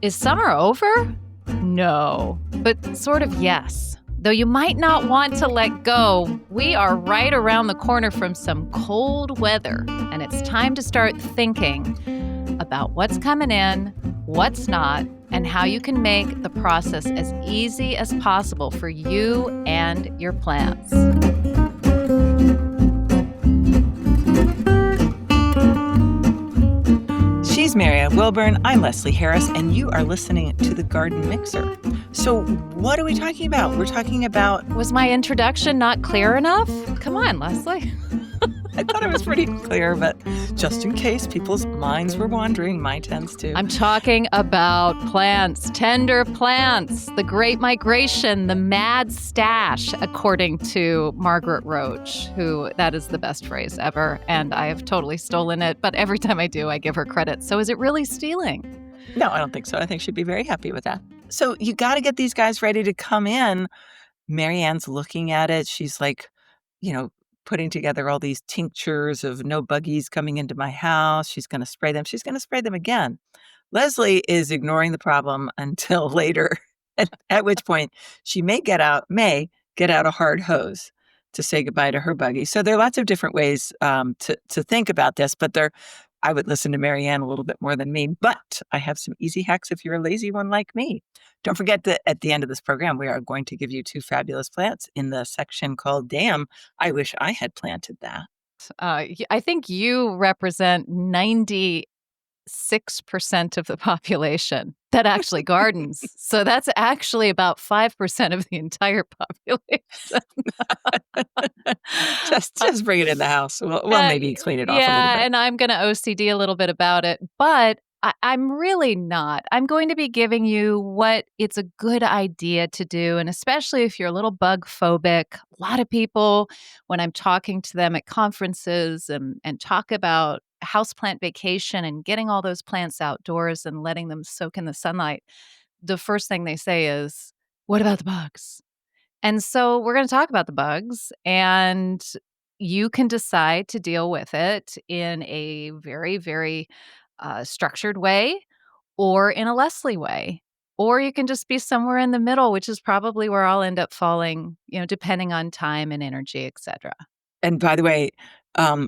Is summer over? No, but sort of yes. Though you might not want to let go, we are right around the corner from some cold weather, and it's time to start thinking about what's coming in, what's not, and how you can make the process as easy as possible for you and your plants. She's Marianne Wilburn, I'm Leslie Harris, and you are listening to The Garden Mixer. So what are we talking about? We're talking about... Was my introduction not clear enough? Come on, Leslie. I thought it was pretty clear, but just in case people's minds were wandering, mine tends to. I'm talking about plants, tender plants, the Great Migration, the mad stash, according to Margaret Roach, who that is the best phrase ever, and I have totally stolen it, but every time I do, I give her credit. So is it really stealing? No, I don't think so. I think she'd be very happy with that. So you got to get these guys ready to come in. Marianne's looking at it. She's like, putting together all these tinctures of no buggies coming into my house. She's going to spray them. She's going to spray them again. Leslie is ignoring the problem until later, at which point she may get out a hard hose to say goodbye to her buggy. So there are lots of different ways to think about this, but I would listen to Marianne a little bit more than me, but I have some easy hacks if you're a lazy one like me. Don't forget that at the end of this program, we are going to give you 2 fabulous plants in the section called Damn, I Wish I Had Planted That. I think you represent 96% of the population that actually gardens. So that's actually about 5% of the entire population. just bring it in the house. We'll maybe clean it off a little bit. Yeah, and I'm going to OCD a little bit about it, but I'm really not. I'm going to be giving you what it's a good idea to do, and especially if you're a little bug phobic. A lot of people, when I'm talking to them at conferences and talk about houseplant vacation and getting all those plants outdoors and letting them soak in the sunlight, the first thing they say is, what about the bugs? And so we're going to talk about the bugs, and you can decide to deal with it in a very, very structured way or in a Leslie way. Or you can just be somewhere in the middle, which is probably where I'll end up falling, depending on time and energy, et cetera. And by the way,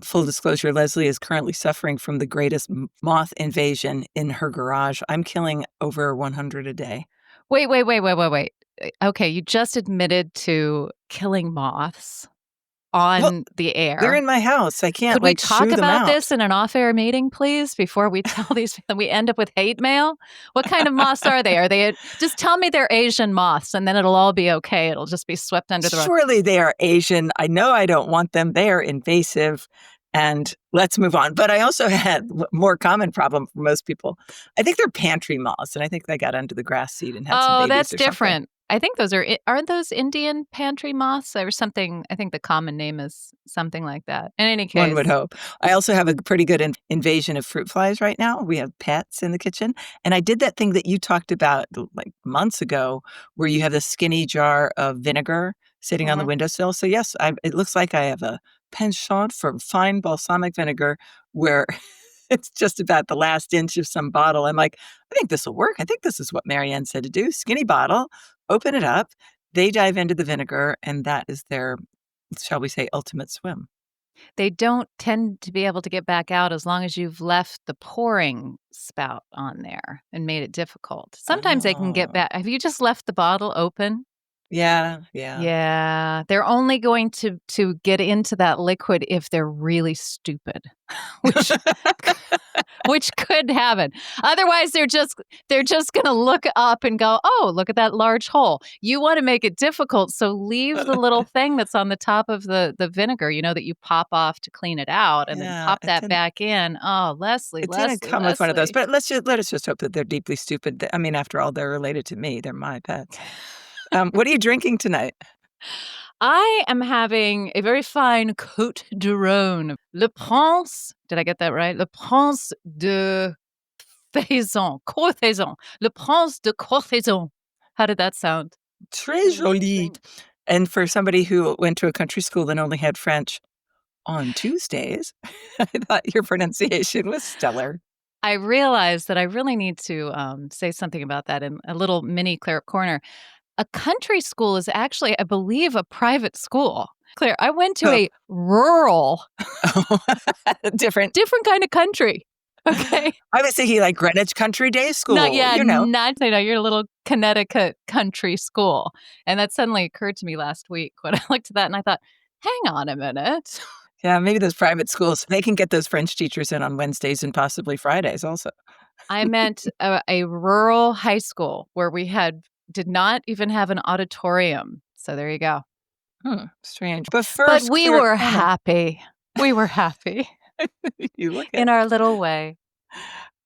full disclosure, Leslie is currently suffering from the greatest moth invasion in her garage. I'm killing over 100 a day. Wait. Okay, you just admitted to killing moths on the air. They're in my house. I can't Could we talk about out. this in an off-air meeting, please, before we tell these that we end up with hate mail? What kind of moths are they? Are they just tell me they're Asian moths, and then it'll all be okay. It'll just be swept under the rug. Surely they are Asian. I know I don't want them. They are invasive. And let's move on. But I also had more common problem for most people. I think they're pantry moths, and I think they got under the grass seed and had some babies. Oh, that's or different. Something. I think aren't those Indian pantry moths or something? I think the common name is something like that. In any case. One would hope. I also have a pretty good invasion of fruit flies right now. We have pets in the kitchen. And I did that thing that you talked about like months ago where you have this skinny jar of vinegar sitting on the windowsill. So yes, it looks like I have a penchant for fine balsamic vinegar where it's just about the last inch of some bottle. I'm like, I think this will work. I think this is what Marianne said to do. Skinny bottle, open it up. They dive into the vinegar, and that is their, shall we say, ultimate swim. They don't tend to be able to get back out as long as you've left the pouring spout on there and made it difficult. Sometimes they can get back. Have you just left the bottle open? Yeah. Yeah. They're only going to get into that liquid if they're really stupid, which could happen. Otherwise, they're just going to look up and go, oh, look at that large hole. You want to make it difficult, so leave the little thing that's on the top of the vinegar, that you pop off to clean it out, and then pop that back in. Oh, Leslie, it's going to come with one of those. But let us just hope that they're deeply stupid. I mean, after all, they're related to me. They're my pets. What are you drinking tonight? I am having a very fine Côte de Rhône. Le Prince, did I get that right? Le Prince de Courthézon. Le Prince de Courthézon. How did that sound? Très joli. And for somebody who went to a country school and only had French on Tuesdays, I thought your pronunciation was stellar. I realized that I really need to say something about that in a little mini Clear Up Corner. A country school is actually, I believe, a private school. Claire, I went to Oh. a rural, Different. different kind of country. Okay. I was thinking like Greenwich Country Day Not School, yet, you know. not you know, your little Connecticut country school. And that suddenly occurred to me last week when I looked at that and I thought, hang on a minute. Yeah, maybe those private schools, they can get those French teachers in on Wednesdays and possibly Fridays also. I meant a rural high school where we did not even have an auditorium. So there you go. Strange. But But first, we Clear Up were Corner. happy. We were happy You look in it. our little way.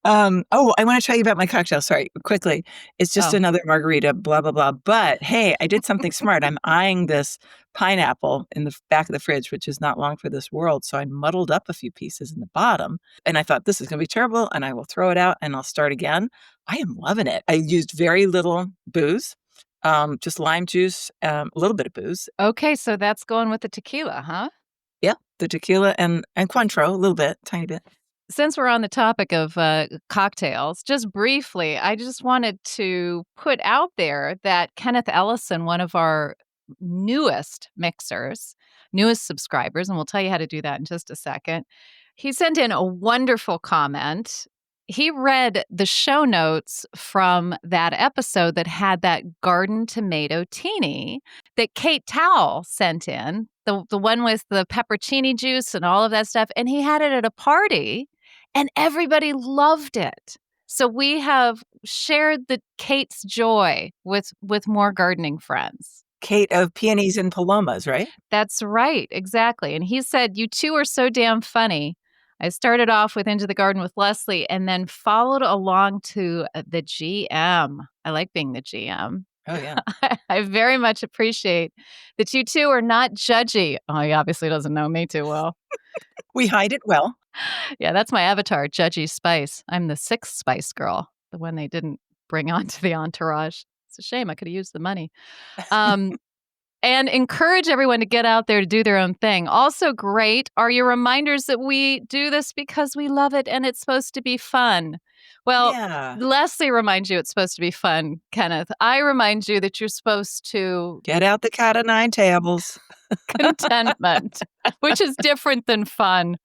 I wanna tell you about my cocktail, sorry, quickly. It's just Oh, another margarita, blah, blah, blah, but, hey, I did something smart. I'm eyeing this pineapple in the back of the fridge, which is not long for this world, so I muddled up a few pieces in the bottom, and I thought, "This is gonna be terrible," and I will throw it out, and I'll start again. I am loving it. I used very little booze, just lime juice, a little bit of booze. okay. So that's going with the tequila, huh? Yeah, the tequila and Cointreau, a little bit, tiny bit. Since we're on the topic of cocktails, just briefly, I just wanted to put out there that Kenneth Ellison, one of our newest mixers, newest subscribers, and we'll tell you how to do that in just a second, he sent in a wonderful comment. He read the show notes from that episode that had that garden tomato teeny that Kate Towell sent in, the one with the peppercini juice and all of that stuff. And he had it at a party and everybody loved it. So we have shared the Kate's joy with more gardening friends. Kate of Peonies and Palomas, right? That's right, exactly. And he said, "You two are so damn funny. I started off with Into the Garden with Leslie and then followed along to the GM. I like being the GM. Oh, yeah. I very much appreciate that you two are not judgy." Oh, he obviously doesn't know me too well. We hide it well. Yeah, that's my avatar, Judgy Spice. I'm the sixth Spice Girl, the one they didn't bring onto the entourage. It's a shame. I could have used the money. Um, and encourage everyone to get out there to do their own thing. Also, great are your reminders that we do this because we love it and it's supposed to be fun. Well, Yeah. Leslie reminds you it's supposed to be fun, Kenneth. I remind you that you're supposed to Get out the cat o' nine tables. contentment, which is different than fun.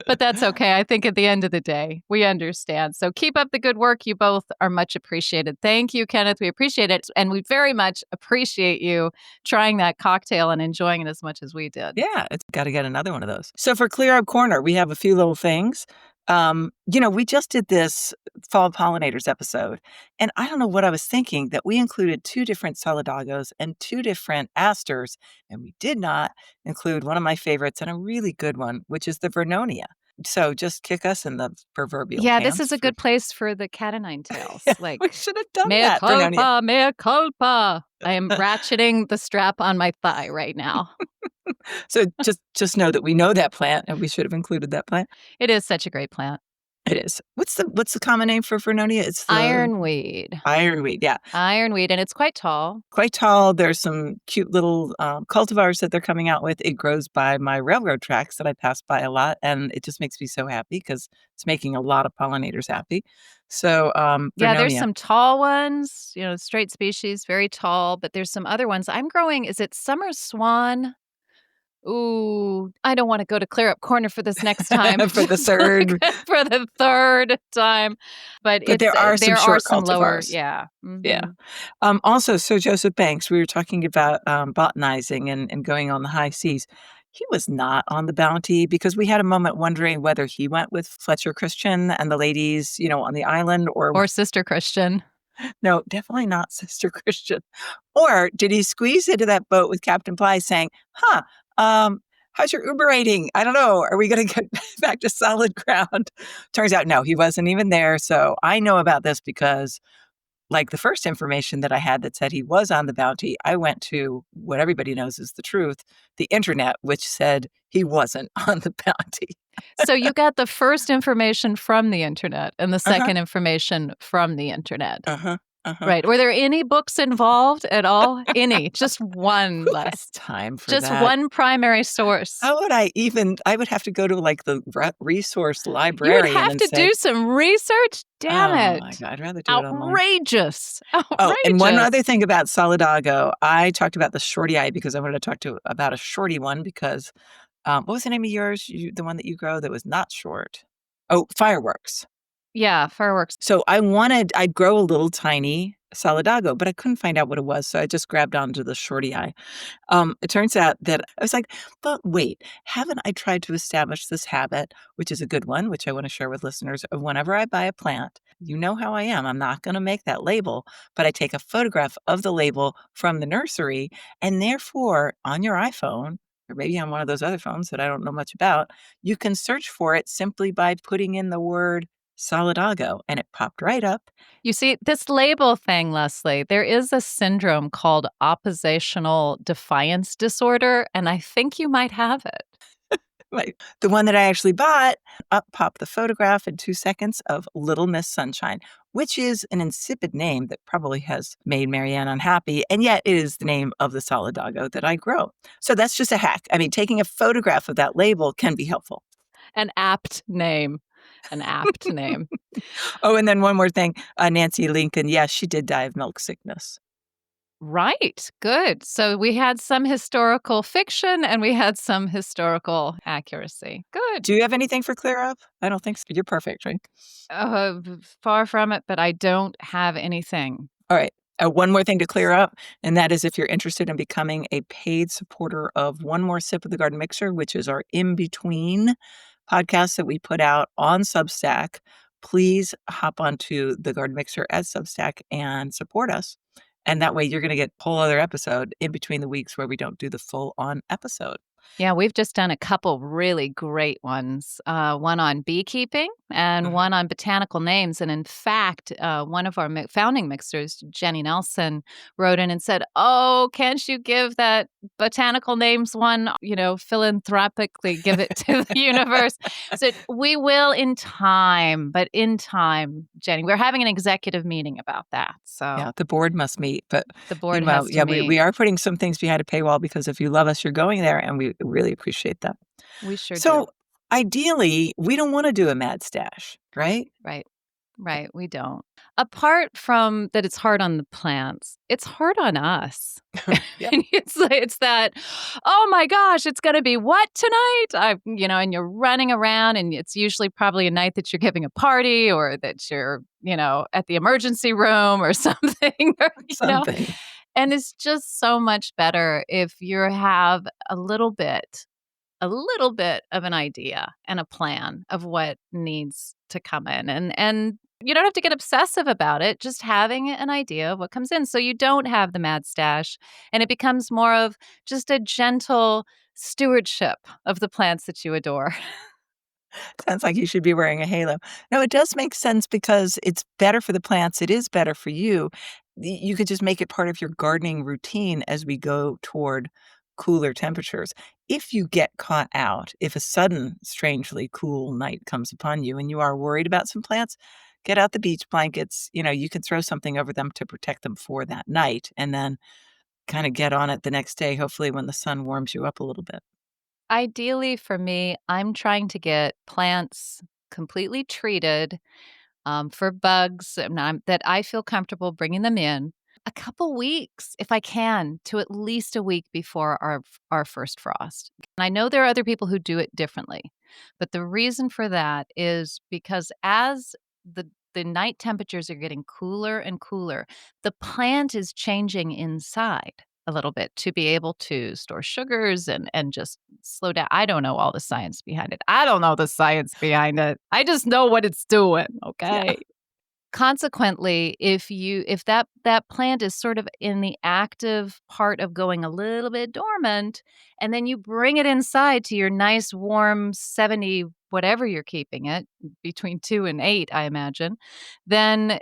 But that's okay. I think at the end of the day, we understand. So keep up the good work. You both are much appreciated. Thank you, Kenneth. We appreciate it. And we very much appreciate you trying that cocktail and enjoying it as much as we did. Yeah, it's gotta get another one of those. So for Clear Up Corner, we have a few little things. We just did this fall pollinators episode, and I don't know what I was thinking that we included 2 different solidagos and 2 different asters, and we did not include one of my favorites and a really good one, which is the Vernonia. So just kick us in the proverbial Yeah, this is pants a for good place for the cat o' nine tails. Yeah, we Like, should have done mea that, Vernonia. culpa, mea culpa. I am ratcheting the strap on my thigh right now. So just know that we know that plant, and we should have included that plant. It is such a great plant. It is. What's the common name for Vernonia? It's the Ironweed. ironweed, yeah. Ironweed, and it's quite tall. Quite tall. There's some cute little, cultivars that they're coming out with. It grows by my railroad tracks that I pass by a lot, and it just makes me so happy because it's making a lot of pollinators happy. So, Yeah, there's Vernonia. some tall ones, straight species, very tall, but there's some other ones. I'm growing, is it summer swan? Ooh, I don't wanna go to Clear Up Corner for this next time. For the Just like third. for the third time. But But there are some there are short some lower, cultivars. yeah. Yeah. Mhm. Also, Sir Joseph Banks, we were talking about, botanizing and going on the high seas. He was not on the Bounty because we had a moment wondering whether he went with Fletcher Christian and the ladies, on the island or Or Sister Christian. no, definitely not Sister Christian. Or did he squeeze into that boat with Captain Bligh saying, "Huh, how's your Uber rating? I don't know. Are we gonna get back to solid ground?" Turns out, no, he wasn't even there. So I know about this because, like, the first information that I had that said he was on the Bounty, I went to what everybody knows is the truth, the internet, which said he wasn't on the Bounty. So you got the first information from the internet and the Uh-huh, second information from the internet. uh-huh, Uh-huh. Right. Were there any books involved at all? Any? Just one Who has less. time for Just that? one primary source. How would I would have to go to, like, the resource You would librarian have and to say, do some research? Damn "Oh my it. god, I'd rather do it online." Outrageous. Oh, and one Outrageous. other thing about Solidago, I talked about the shorty eye because I wanted to talk about a shorty one because, what was the name of yours? The one that you grow that was not short? Oh, Fireworks. Yeah, fireworks. So I'd grow a little tiny Solidago, but I couldn't find out what it was, so I just grabbed onto the shorty eye. It turns out that I was like, but wait, haven't I tried to establish this habit, which is a good one, which I want to share with listeners, of whenever I buy a plant, you know how I am. I'm not going to make that label, but I take a photograph of the label from the nursery. And therefore, on your iPhone, or maybe on one of those other phones that I don't know much about, you can search for it simply by putting in the word Solidago, and it popped right up. You see, this label thing, Leslie, there is a syndrome called oppositional defiance disorder, and I think you might have it. Right. The one that I actually bought, up popped the photograph in 2 seconds of Little Miss Sunshine, which is an insipid name that probably has made Marianne unhappy, and yet it is the name of the Solidago that I grow. So that's just a hack. I mean, taking a photograph of that label can be helpful. An apt name. An apt name. Oh, and then one more thing, Nancy Lincoln, yes, she did die of milk sickness. Right. Good. So we had some historical fiction and we had some historical accuracy. Good. Do you have anything for clear up? I don't think so. You're perfect, right? Far from it, but I don't have anything. All right. One more thing to clear up, and that is if you're interested in becoming a paid supporter of One More Sip of the Garden Mixer, which is our in between podcast that we put out on Substack, please hop onto the Garden Mixer at Substack and support us. And that way you're going to get a whole other episode in between the weeks where we don't do the full on episode. Yeah, we've just done a couple really great ones. One on beekeeping and Mhm. one on botanical names. And in fact, one of our founding mixers, Jenny Nelson, wrote in and said, "Oh, can't you give that botanical names one, philanthropically give it to the universe?" So we will in time, but in time, Jenny, we're having an executive meeting about that. So Yeah, the board must meet. But the board meanwhile, has to yeah, we meet. are putting some things behind a paywall because if you love us, you're going there, and we really appreciate that. We sure do. So ideally, we don't want to do a mad stash, right? Right. Right, we don't. Apart from that it's hard on the plants, it's hard on us. Yeah, And it's that, "Oh my gosh, it's gonna be what tonight?" And you're running around, and it's usually probably a night that you're giving a party or that you're, at the emergency room or something, something. and it's just so much better if you have a little bit of an idea and a plan of what needs to come in. And you don't have to get obsessive about it, just having an idea of what comes in. So you don't have the mad stash and it becomes more of just a gentle stewardship of the plants that you adore. Sounds like you should be wearing a halo. No, it does make sense because it's better for the plants. It is better for you. You could just make it part of your gardening routine as we go toward cooler temperatures. If you get caught out, if a sudden, strangely cool night comes upon you and you are worried about some plants, get out the beach blankets. You can throw something over them to protect them for that night and then kind of get on it the next day, hopefully when the sun warms you up a little bit. Ideally, for me, I'm trying to get plants completely treated for bugs that I feel comfortable bringing them in a couple weeks, if I can, to at least a week before our first frost. And I know there are other people who do it differently, but the reason for that is because as the night temperatures are getting cooler and cooler, the plant is changing inside a little bit to be able to store sugars and just slow down. I don't know all the science behind it. I don't know the science behind it. I just know what it's doing, Yeah. okay? Consequently, if that plant is sort of in the active part of going a little bit dormant, and then you bring it inside to your nice warm 70 whatever you're keeping it, between 2 and 8, I imagine, then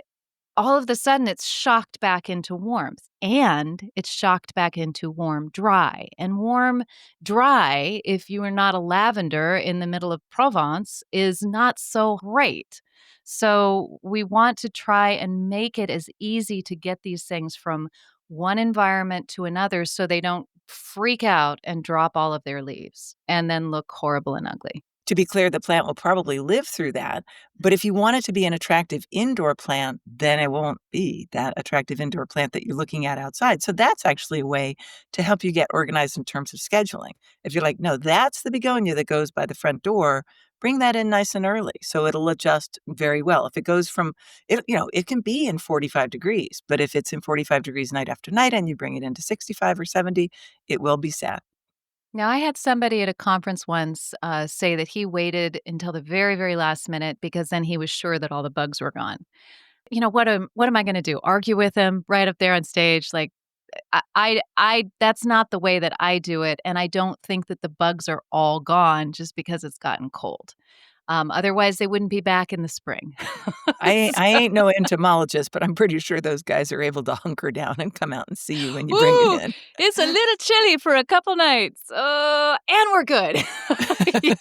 all of the sudden it's shocked back into warmth, and it's shocked back into warm dry. And warm dry, if you are not a lavender in the middle of Provence, is not so great. So we want to try and make it as easy to get these things from one environment to another so they don't freak out and drop all of their leaves and then look horrible and ugly. To be clear, the plant will probably live through that, but if you want it to be an attractive indoor plant, then it won't be that attractive indoor plant that you're looking at outside. So that's actually a way to help you get organized in terms of scheduling. If you're like, "No, that's the begonia that goes by the front door," bring that in nice and early so it'll adjust very well. If it goes from it can be in 45 degrees, but if it's in 45 degrees night after night and you bring it into 65 or 70, it will be sad. Now, I had somebody at a conference once say that he waited until the very, very last minute because then he was sure that all the bugs were gone. What am I going to do? Argue with him right up there on stage? Like, that's not the way that I do it, and I don't think that the bugs are all gone just because it's gotten cold. Otherwise, they wouldn't be back in the spring. I ain't no entomologist, but I'm pretty sure those guys are able to hunker down and come out and see you when you bring it Ooh, in. it's a little chilly for a couple nights. And we're good. Yeah,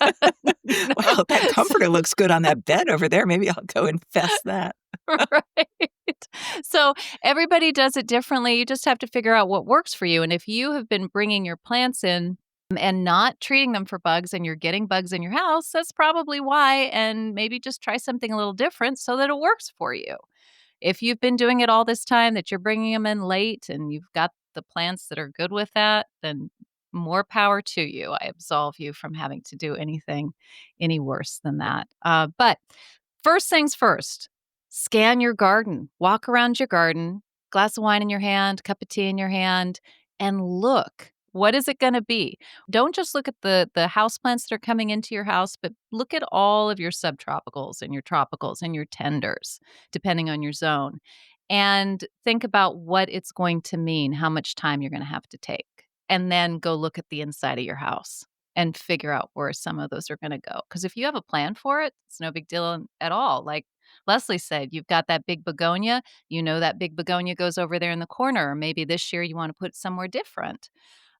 Wow, that comforter looks good on that bed over there. Maybe I'll go infest that. right. So everybody does it differently. You just have to figure out what works for you. And if you have been bringing your plants in and not treating them for bugs and you're getting bugs in your house, that's probably why. And maybe just try something a little different so that it works for you. If you've been doing it all this time that you're bringing them in late and you've got the plants that are good with that, then more power to you. I absolve you from having to do anything any worse than that. But first things first, scan your garden, walk around your garden, glass of wine in your hand, cup of tea in your hand, and look. What is it going to be? Don't just look at the house plants that are coming into your house, but look at all of your subtropicals and your tropicals and your tenders, depending on your zone, and think about what it's going to mean, how much time you're going to have to take, and then go look at the inside of your house and figure out where some of those are going to go. Because if you have a plan for it, it's no big deal at all. Like Leslie said, you've got that big begonia. You know that big begonia goes over there in the corner. Or maybe this year you want to put it somewhere different,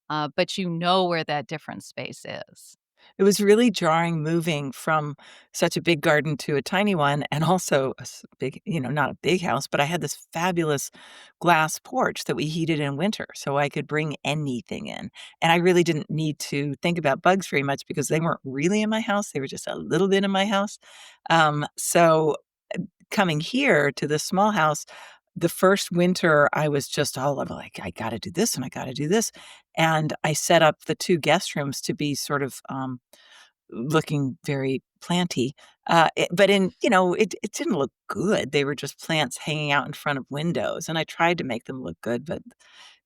but you know where that different space is. It was really jarring moving from such a big garden to a tiny one and also a big, not a big house, but I had this fabulous glass porch that we heated in winter so I could bring anything in. And I really didn't need to think about bugs very much because they weren't really in my house. They were just a little bit in my house. So coming here to this small house, the first winter, I was just all of like, I got to do this and I got to do this. And I set up the 2 guest rooms to be sort of looking very planty. But it didn't look good. They were just plants hanging out in front of windows. And I tried to make them look good, but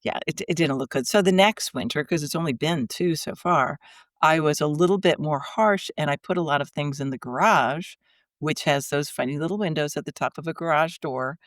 yeah, it didn't look good. So the next winter, because it's only been 2 so far, I was a little bit more harsh and I put a lot of things in the garage, which has those funny little windows at the top of a garage door.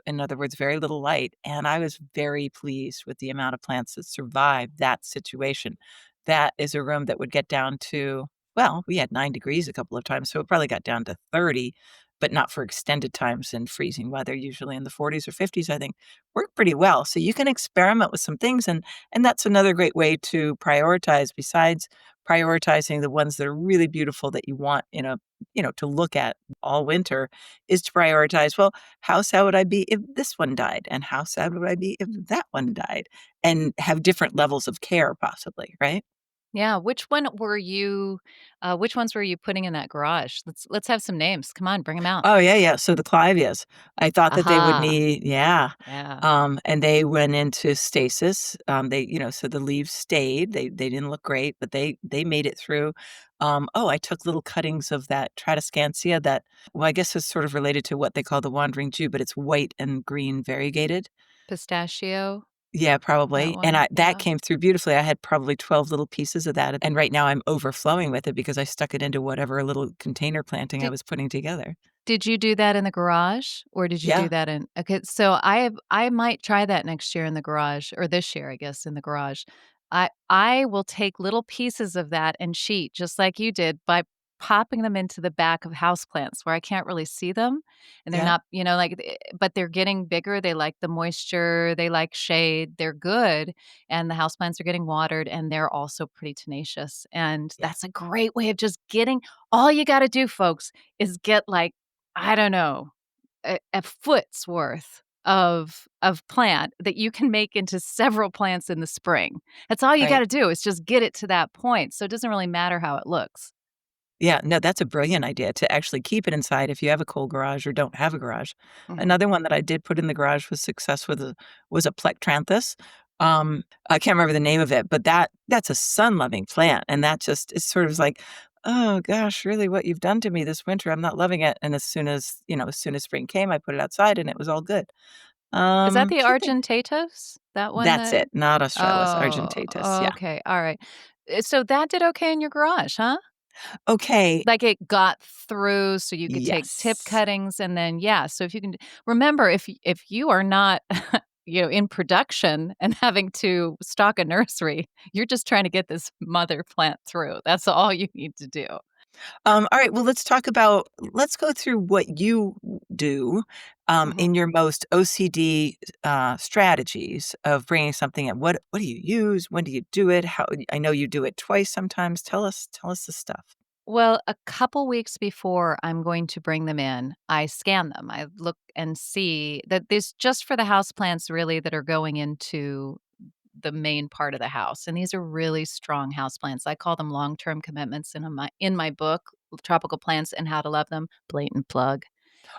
In other words, very little light. And I was very pleased with the amount of plants that survived that situation. That is a room that would get down to, well, we had 9 degrees a couple of times, so it probably got down to 30, but not for extended times in freezing weather, usually in the 40s or 50s, I think, worked pretty well. So you can experiment with some things, and that's another great way to prioritize besides prioritizing the ones that are really beautiful that you want to look at all winter, is to prioritize, well, how sad would I be if this one died? And how sad would I be if that one died? And have different levels of care possibly, right? Yeah, which ones were you putting in that garage? Let's have some names. Come on, bring them out. Oh, yeah, yeah, so the Clivias, I thought that they would Aha. need, yeah, Yeah. and they went into stasis, so the leaves stayed, they didn't look great, but they made it through. I took little cuttings of that Tradescantia that, well, I guess is sort of related to what they call the wandering Jew, but it's white and green variegated. Pistachio, Yeah, that probably, and one. I that Yeah. came through beautifully. I had probably 12 little pieces of that, and right now I'm overflowing with it because I stuck it into whatever little container planting I Did was putting together. did you do that in the garage or did you do Yeah, that in Okay, so I might try that next year in the garage or this year, I guess, in the garage. I will take little pieces of that and cheat just like you did by popping them into the back of houseplants where I can't really see them and they're yeah, not, but they're getting bigger. They like the moisture, they like shade, they're good, and the houseplants are getting watered and they're also pretty tenacious. And yeah. that's a great way of just getting all you got to do, folks, is get like I don't know, a foot's worth of plant that you can make into several plants in the spring. That's all you Right. gotta do is just get it to that point, so it doesn't really matter how it looks. Yeah, no, that's a brilliant idea to actually keep it inside if you have a cold garage or don't have a garage. Mhm. Another one that I did put in the garage with success with a was a plectranthus. I can't remember the name of it, but that's a sun-loving plant, and that just is sort of like, "Oh gosh, really what you've done to me this winter, I'm not loving it." And as soon as, as soon as spring came, I put it outside and it was all good. Is that the Keeping Argentatus? That one That's that it, not Australis, Oh, Argentatus, yeah. okay, alright. So that did okay in your garage, huh? Okay, Like, it got through so you could take tip yes. cuttings and then yeah, so if you can remember, if you are not, in production and having to stock a nursery, you're just trying to get this mother plant through. That's all you need to do. All right, well, let's go through what you do, Mhm. in your most OCD, strategies of bringing something in. What do you use? When do you do it? How I know you do it twice sometimes. Tell us the stuff. Well, a couple weeks before I'm going to bring them in, I scan them. I look and see that this just for the house plants really that are going into the main part of the house. And these are really strong house plants. I call them long-term commitments in my book, Tropical Plants and How to Love Them. Blatant plug.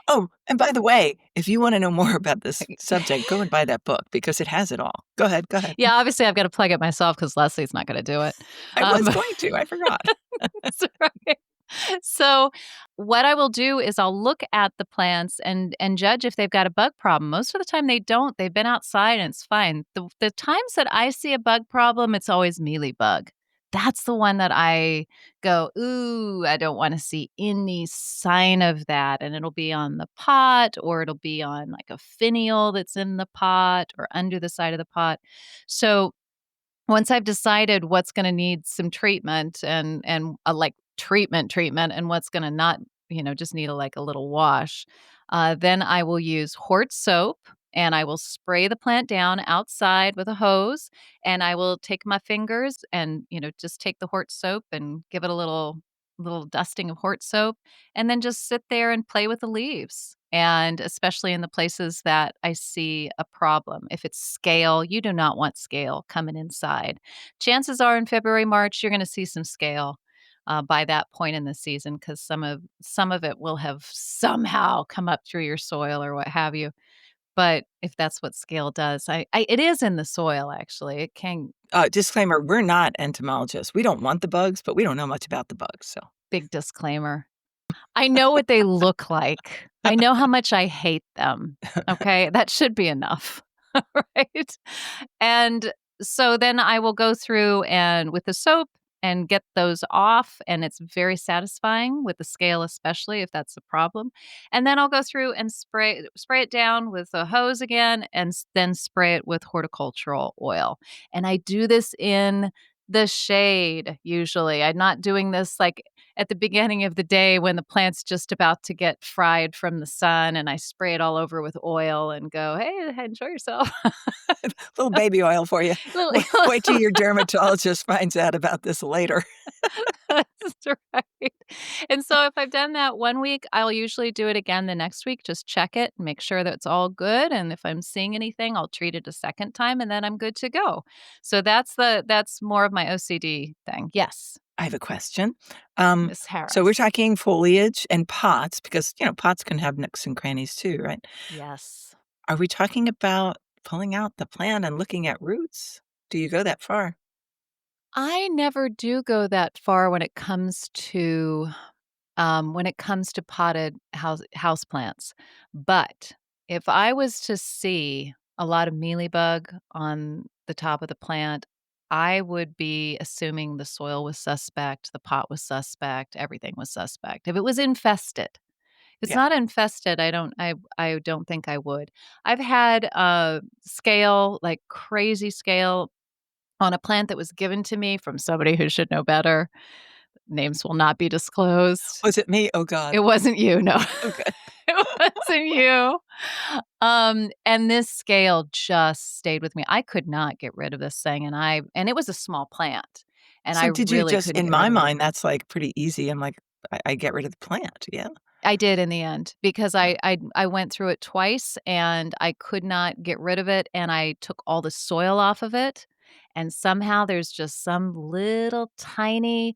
Oh, and by the way, if you wanna know more about this subject, go and buy that book because it has it all. Go ahead, go ahead. Yeah, obviously I've got to plug it myself because Leslie's not going to do it. I was going to, I forgot. That's right. So, what I will do is I'll look at the plants and judge if they've got a bug problem. Most of the time they don't. They've been outside and it's fine. The times that I see a bug problem, it's always mealybug. That's the one that I go, ooh, I don't want to see any sign of that. And it'll be on the pot or it'll be on like a finial that's in the pot or under the side of the pot. So once I've decided what's gonna need some treatment and like, treatment and what's gonna not, just need a little wash, then I will use Hort soap, and I will spray the plant down outside with a hose, and I will take my fingers and, just take the Hort soap and give it a little dusting of Hort soap, and then just sit there and play with the leaves, and especially in the places that I see a problem. If it's scale, you do not want scale coming inside. Chances are in February, March, you're gonna see some scale, by that point in the season because some of it will have somehow come up through your soil or what have you. But if that's what scale does, it is in the soil, actually. It can Disclaimer, we're not entomologists. We don't want the bugs, but we don't know much about the bugs, so big disclaimer. I know what they look like. I know how much I hate them, okay? That should be enough, right? And so then I will go through and with the soap and get those off, and it's very satisfying with the scale, especially if that's the problem. And then I'll go through and spray it down with a hose again, and then spray it with horticultural oil. And I do this in the shade usually. I'm not doing this like at the beginning of the day when the plant's just about to get fried from the sun, and I spray it all over with oil and go, hey, enjoy yourself. little baby oil for you. Little Wait till your dermatologist finds out about this later. That's right. And so if I've done that 1 week, I'll usually do it again the next week, just check it and make sure that it's all good, and if I'm seeing anything, I'll treat it a second time, and then I'm good to go. So that's more of my OCD thing. Yes, I have a question. Um, Miss so we're Harris. talking foliage and pots because, pots can have nooks and crannies too, right? Yes. Are we talking about pulling out the plant and looking at roots? Do you go that far? I never do go that far when it comes to potted houseplants. But if I was to see a lot of mealybug on the top of the plant, I would be assuming the soil was suspect, the pot was suspect, everything was suspect. If it was infested. If it's Yeah. not infested, I don't think I would. I've had scale, like crazy scale on a plant that was given to me from somebody who should know better. Names will not be disclosed. Was it me? Oh It god. wasn't you, no. Okay. It wasn't you. And this scale just stayed with me. I could not get rid of this thing, and it was a small plant, and I So did you really just couldn't in get rid my of it. mind, that's, like, pretty easy. I'm like, I get rid of the plant, yeah? I did in the end because I went through it twice and I could not get rid of it, and I took all the soil off of it, and somehow there's just some little tiny.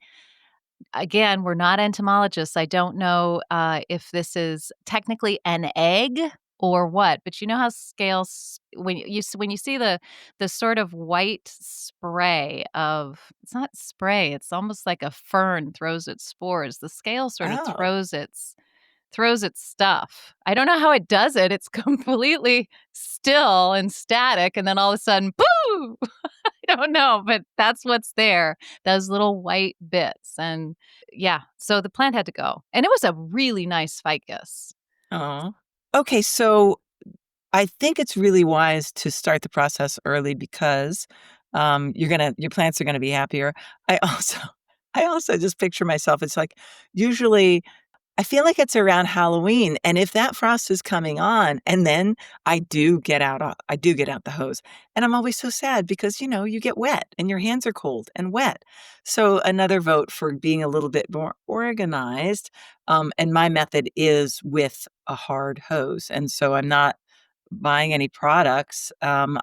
Again, we're not entomologists. I don't know, if this is technically an egg or what, but you know how scales when you see the sort of white spray of it's not spray, it's almost like a fern throws its spores. The scale sort of Oh, throws its stuff. I don't know how it does it. It's completely still and static, and then all of a sudden, boo! I don't know, but that's what's there, those little white bits, and yeah, so the plant had to go, and it was a really nice ficus. oh. Okay, so I think it's really wise to start the process early because, your plants are gonna be happier. I also I also just picture myself, it's like, usually I feel like it's around Halloween, and if that frost is coming on, and then I do get out the hose, and I'm always so sad because, you get wet and your hands are cold and wet. So another vote for being a little bit more organized, and my method is with a hard hose, and so I'm not buying any products. I'm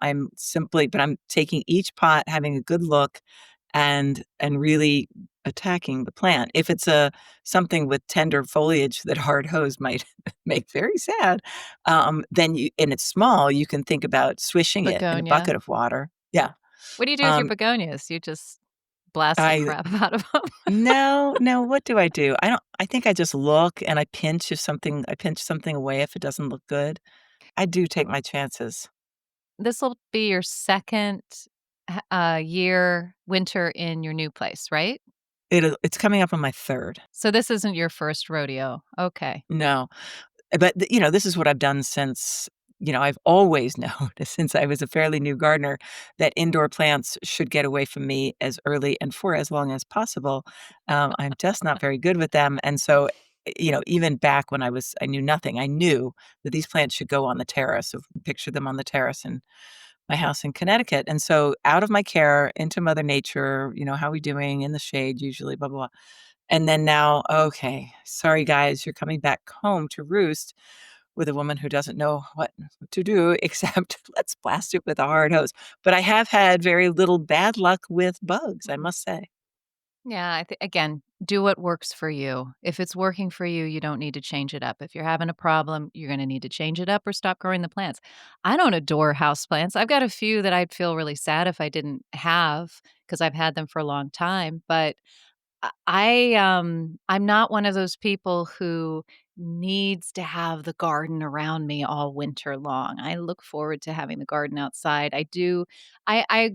taking each pot, having a good look, and really attacking the plant. If it's a something with tender foliage that hard hose might make very sad, then you and it's small, you can think about swishing it in a Begonia. bucket of water. Yeah. What do you do with your Um, begonias? You just blast the I crap out of them. No, no, what do I do? I think I just look and I pinch something away if it doesn't look good. I do take my chances. This'll be your 2nd year winter in your new place, right? It's coming up on my 3rd. So this isn't your first rodeo. Okay. No. But, this is what I've done since, I've always known since I was a fairly new gardener that indoor plants should get away from me as early and for as long as possible. I'm just not very good with them, and so, even back when I knew nothing, I knew that these plants should go on the terrace. So picture them on the terrace in my house in Connecticut, and so out of my care into Mother Nature, "How we doing?" In the shade usually, blah, blah, blah. And then now, "Okay, sorry guys, you're coming back home to roost with a woman who doesn't know what to do except let's blast it with a hard hose." But I have had very little bad luck with bugs, I must say. Yeah, I think again, do what works for you. If it's working for you, you don't need to change it up. If you're having a problem, you're going to need to change it up or stop growing the plants. I don't adore houseplants. I've got a few that I'd feel really sad if I didn't have because I've had them for a long time, but I'm not one of those people who needs to have the garden around me all winter long. I look forward to having the garden outside. I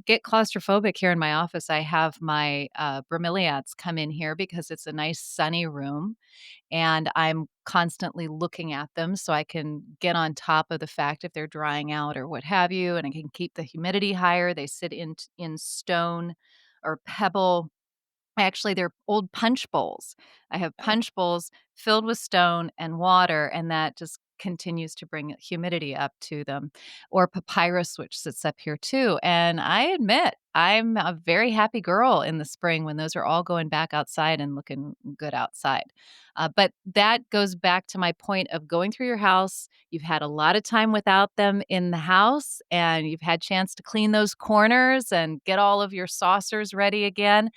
get claustrophobic here in my office. I have my bromeliads come in here because it's a nice sunny room and I'm constantly looking at them so I can get on top of the fact if they're drying out or what have you, and I can keep the humidity higher. They sit in stone or pebble. Actually, they're old punch bowls. I have Oh, punch bowls filled with stone and water, and that just continues to bring humidity up to them. Or papyrus, which sits up here too. And I admit, I'm a very happy girl in the spring when those are all going back outside and looking good outside. But that goes back to my point of going through your house. You've had a lot of time without them in the house, and you've had chance to clean those corners and get all of your saucers ready again,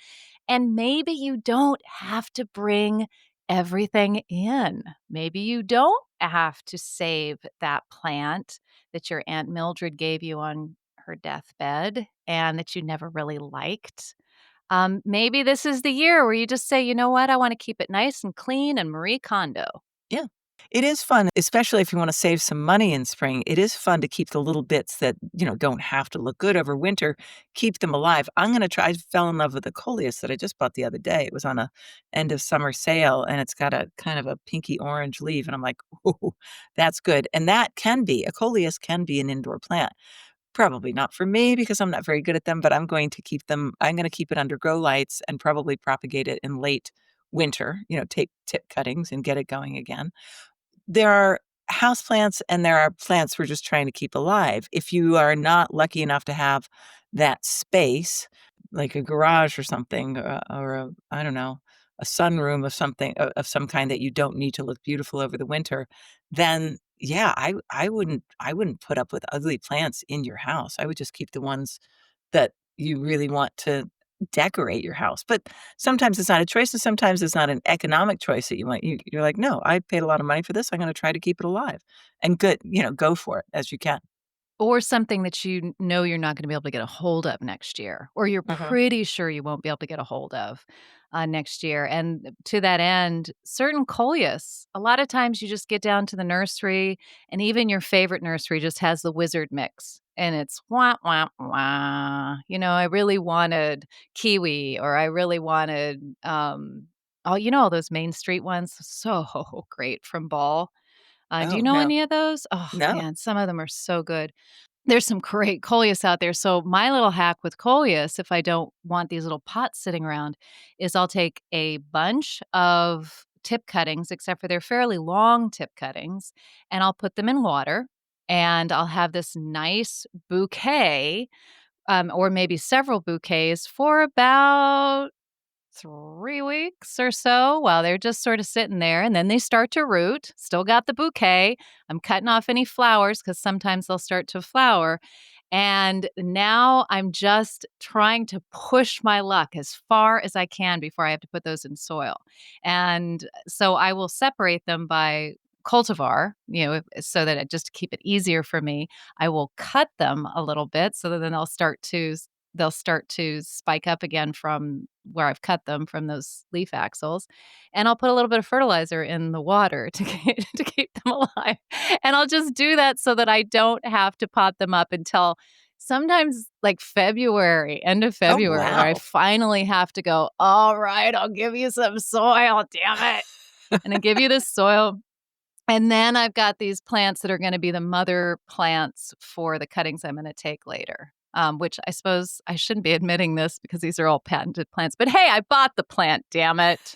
and maybe you don't have to bring everything in. Maybe you don't have to save that plant that your Aunt Mildred gave you on her deathbed and that you never really liked. Maybe this is the year where you just say, you know what, I want to keep it nice and clean and Marie Kondo. yeah. It is fun, especially if you wanna save some money in spring. It is fun to keep the little bits that, don't have to look good over winter, keep them alive. I fell in love with the coleus that I just bought the other day. It was on a end of summer sale, and it's got a kind of a pinky orange leaf, and I'm like, "Ooh, that's good." And a coleus can be an indoor plant. Probably not for me because I'm not very good at them, but I'm gonna keep it under grow lights and probably propagate it in late winter, take tip cuttings and get it going again. There are houseplants and there are plants we're just trying to keep alive. If you are not lucky enough to have that space, like a garage or something, or I don't know, a sunroom of something of some kind that you don't need to look beautiful over the winter, then yeah, I wouldn't put up with ugly plants in your house. I would just keep the ones that you really want to decorate your house. But sometimes it's not a choice, and sometimes it's not an economic choice that you want. You're like, "No, I paid a lot of money for this. I'm gonna try to keep it alive." And good, go for it as you can. Or something that you know you're not gonna be able to get a hold of next year, or you're Mhm. pretty sure you won't be able to get a hold of, next year, and to that end, certain coleus, a lot of times you just get down to the nursery, and even your favorite nursery just has the wizard mix, and it's "wah, wah, wah." I really wanted kiwi, or I really wanted, all those Main Street ones, so great from Ball. Do you Oh, know no. any of those? Oh, No. man, some of them are so good. There's some great coleus out there. So my little hack with coleus, if I don't want these little pots sitting around, is I'll take a bunch of tip cuttings, except for they're fairly long tip cuttings, and I'll put them in water, and I'll have this nice bouquet, or maybe several bouquets for about 3 weeks or so while they're just sort of sitting there, and then they start to root. Still got the bouquet. I'm cutting off any flowers because sometimes they'll start to flower. And now I'm just trying to push my luck as far as I can before I have to put those in soil. And so I will separate them by cultivar, so that just to keep it easier for me. I will cut them a little bit so that then they'll start to spike up again from where I've cut them from those leaf axils, and I'll put a little bit of fertilizer in the water to keep them alive, and I'll just do that so that I don't have to pot them up until sometimes, like, February, end of Oh, February, where I wow. finally have to go, "Alright, I'll give you some soil, damn it," and I give you the soil, and then I've got these plants that are gonna be the mother plants for the cuttings I'm gonna take later, which I suppose I shouldn't be admitting this because these are all patented plants, but hey, I bought the plant, damn it.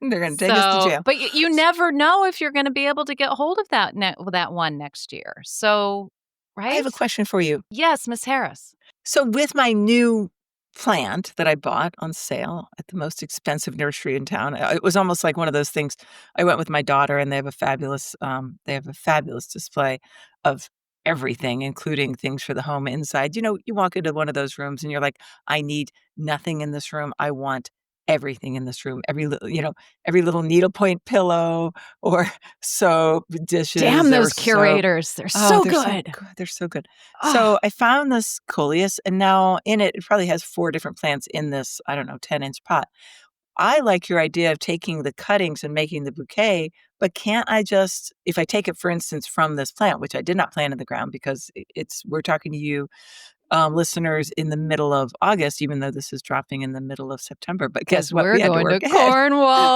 They're gonna take us to So jail. but you never know if you're gonna be able to get hold of that one next year. So I have right? a question for you. Yes, Miss Harris. So with my new plant that I bought on sale at the most expensive nursery in town, it was almost like one of those things. I went with my daughter, and they have a fabulous display of everything, including things for the home inside. You walk into one of those rooms and you're like, "I need nothing in this room. I want everything in this room." Every little needlepoint pillow or soap, Damn dishes or those soap. curators. They're Oh, so they're so good. good. They're so good. Oh, So I found this coleus, and now in it probably has 4 different plants in this, I don't know, 10-inch pot. I like your idea of taking the cuttings and making the bouquet, but can't I just if I take it, for instance, from this plant, which I did not plant in the ground because we're talking to you, listeners, in the middle of August, even though this is dropping in the middle of September, but guess 'cause what? we're We had to going to work ahead.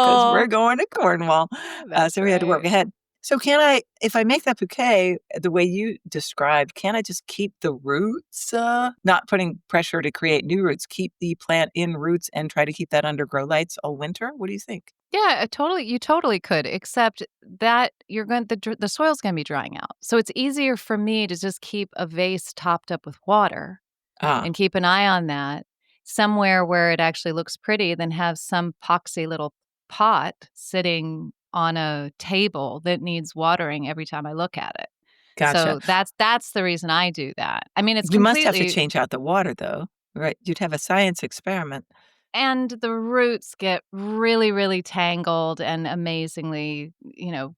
'Cause we're Cornwall. going to Cornwall, That's so we had to work right. ahead. So can I if I make that bouquet the way you described, can I just keep the roots, not putting pressure to create new roots, keep the plant in roots and try to keep that under grow lights all winter? What do you think? Yeah, you totally could, except that the soil's gonna be drying out. So it's easier for me to just keep a vase topped up with water Ah, and keep an eye on that somewhere where it actually looks pretty than have some poxy little pot sitting on a table that needs watering every time I look at it. gotcha. So that's the reason I do that. I mean, it's You must have to completely. change out the water, though, right? You'd have a science experiment. And the roots get really, really tangled and amazingly,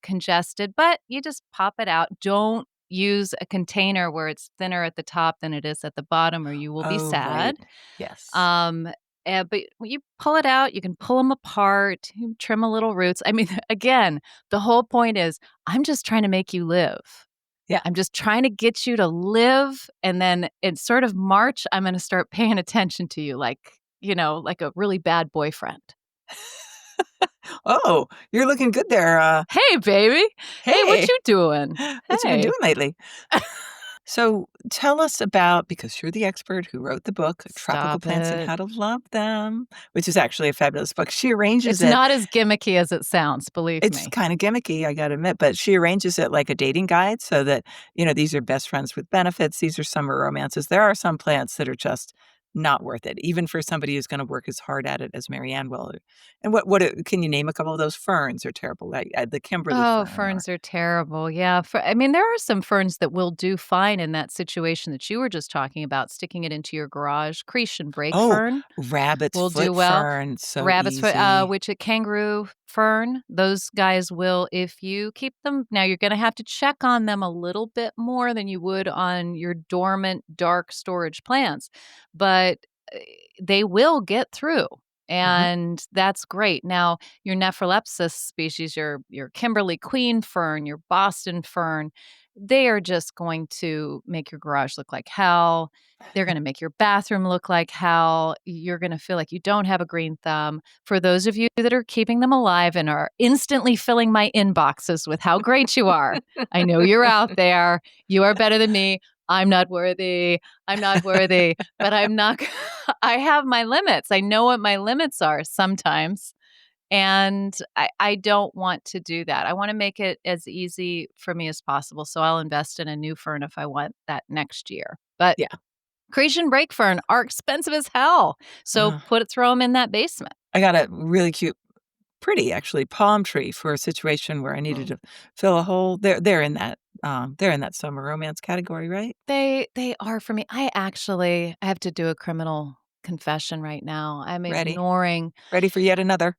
congested, but you just pop it out. Don't use a container where it's thinner at the top than it is at the bottom, or you will be Oh, sad. right. Yes. Um, but when you pull it out, you can pull them apart, you trim a little roots. I mean, again, the whole point is I'm just trying to make you live. Yeah. I'm just trying to get you to live, and then in sort of March, I'm gonna start paying attention to you like a really bad boyfriend. Oh, you're looking good there, "Hey, baby. Hey, what hey, you doing? what you been Hey." doing lately? So tell us about because you're the expert who wrote the book, Tropical Stop Plants and it. How to Love Them, which is actually a fabulous book. She arranges It's it. not as gimmicky as it sounds, believe It's me. kinda gimmicky, I gotta admit, but she arranges it like a dating guide so that, these are best friends with benefits, these are summer romances. There are some plants that are just not worth it, even for somebody who's gonna work as hard at it as Marianne will. And can you name a couple of those ferns are terrible, like, the Kimberly Oh, fern or ferns are terrible. Yeah, I mean, there are some ferns that will do fine in that situation that you were just talking about, sticking it into your garage. Creche brake oh, fern rabbit's will do foot well. fern, so Rabbit's foot, easy. which a kangaroo fern, those guys will if you keep them now you're gonna have to check on them a little bit more than you would on your dormant, dark storage plants, but, eh, they will get through, Mhm. and that's great. Now, your Nephrolepsis species, your Kimberly queen fern, your Boston fern, they are just going to make your garage look like hell. They're gonna make your bathroom look like hell. You're gonna feel like you don't have a green thumb. For those of you that are keeping them alive and are instantly filling my inboxes with how great you are, I know you're out there. You are better than me. I'm not worthy. I'm not worthy, but I'm not I have my limits. I know what my limits are sometimes, and I don't want to do that. I wanna make it as easy for me as possible, so I'll invest in a new fern if I want that next year. But Yeah. Creche brake fern are expensive as hell, so Uh, throw them in that basement. I got a really cute pretty actually, palm tree for a situation where I needed to fill a hole. They're in that summer romance category, right? They are for me. I have to do a criminal confession right now. I'm Ready. ignoring Ready for yet another.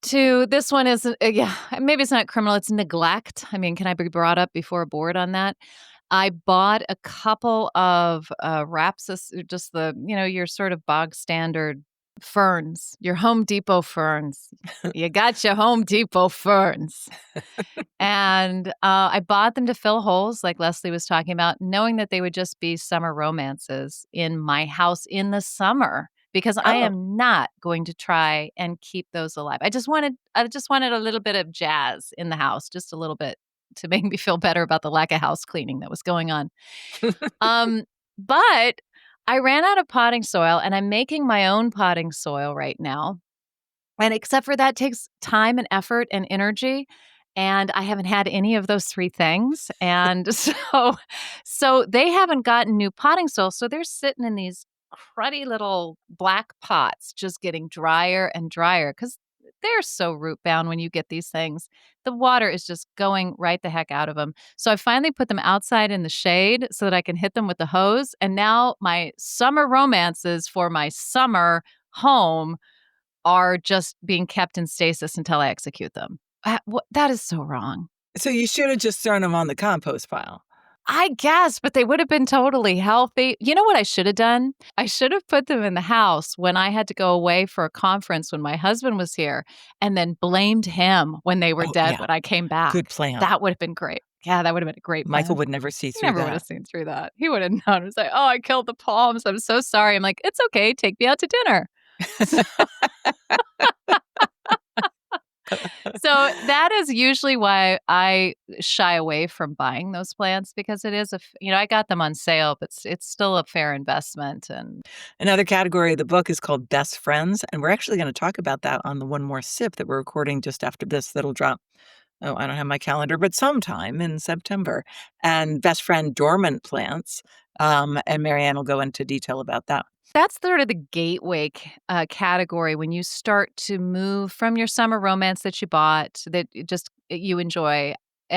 to this one is yeah, maybe it's not criminal, it's neglect. I mean, can I be brought up before a board on that? I bought a couple of, Rapsis just your sort of bog standard ferns, your Home Depot ferns. You got your Home Depot ferns. And, I bought them to fill holes like Leslie was talking about, knowing that they would just be summer romances in my house in the summer because I Oh. am not going to try and keep those alive. I just wanted a little bit of jazz in the house, just a little bit to make me feel better about the lack of house cleaning that was going on. Um, but I ran out of potting soil and I'm making my own potting soil right now. And except for that takes time and effort and energy, and I haven't had any of those 3 things, and so they haven't gotten new potting soil, so they're sitting in these cruddy little black pots just getting drier and drier because 'cause they're so root bound when you get these things. The water is just going right the heck out of them. So I finally put them outside in the shade so that I can hit them with the hose, and now my summer romances for my summer home are just being kept in stasis until I execute them. That is so wrong. So you should have just thrown them on the compost pile. I guess, but they would have been totally healthy. You know what I should have done? I should have put them in the house when I had to go away for a conference when my husband was here and then blamed him when they were Oh, dead yeah. when I came Good back. plan. That would have been great. Yeah, that would have been a great Michael plan. would never see He through never would that. have seen through that. He would have known. He was like, "Oh, I killed the palms. I'm so sorry." I'm like, "It's okay. Take me out to dinner." So that is usually why I shy away from buying those plants because it is I got them on sale, but it's still a fair investment. And Another category of the book is called Best Friends, and we're actually gonna talk about that on the One More Sip that we're recording just after this that'll drop. Oh, I don't have my calendar, but sometime in September. And best friend dormant plants, and Marianne will go into detail about that. that's sort of the gateway category when you start to move from your summer romance that you bought that you enjoy.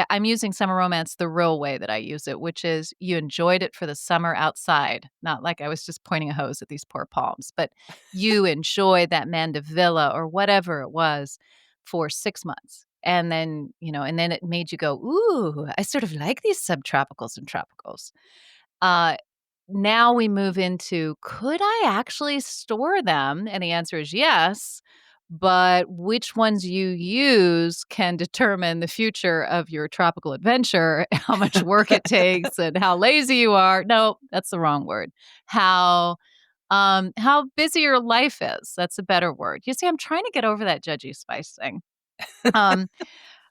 I'm using summer romance the real way that I use it, which is you enjoyed it for the summer outside, not like I was just pointing a hose at these poor palms, but you enjoyed that mandevilla or whatever it was for 6 months. And then it made you go, ooh, I sort of like these subtropicals and tropicals. Uh, Now we move into could I actually store them? And the answer is yes. But which ones you use can determine the future of your tropical adventure, how much work it takes, and how lazy you are. No, that's the wrong word. How busy your life is. That's a better word. You see, I'm trying to get over that judgy spice thing. Um,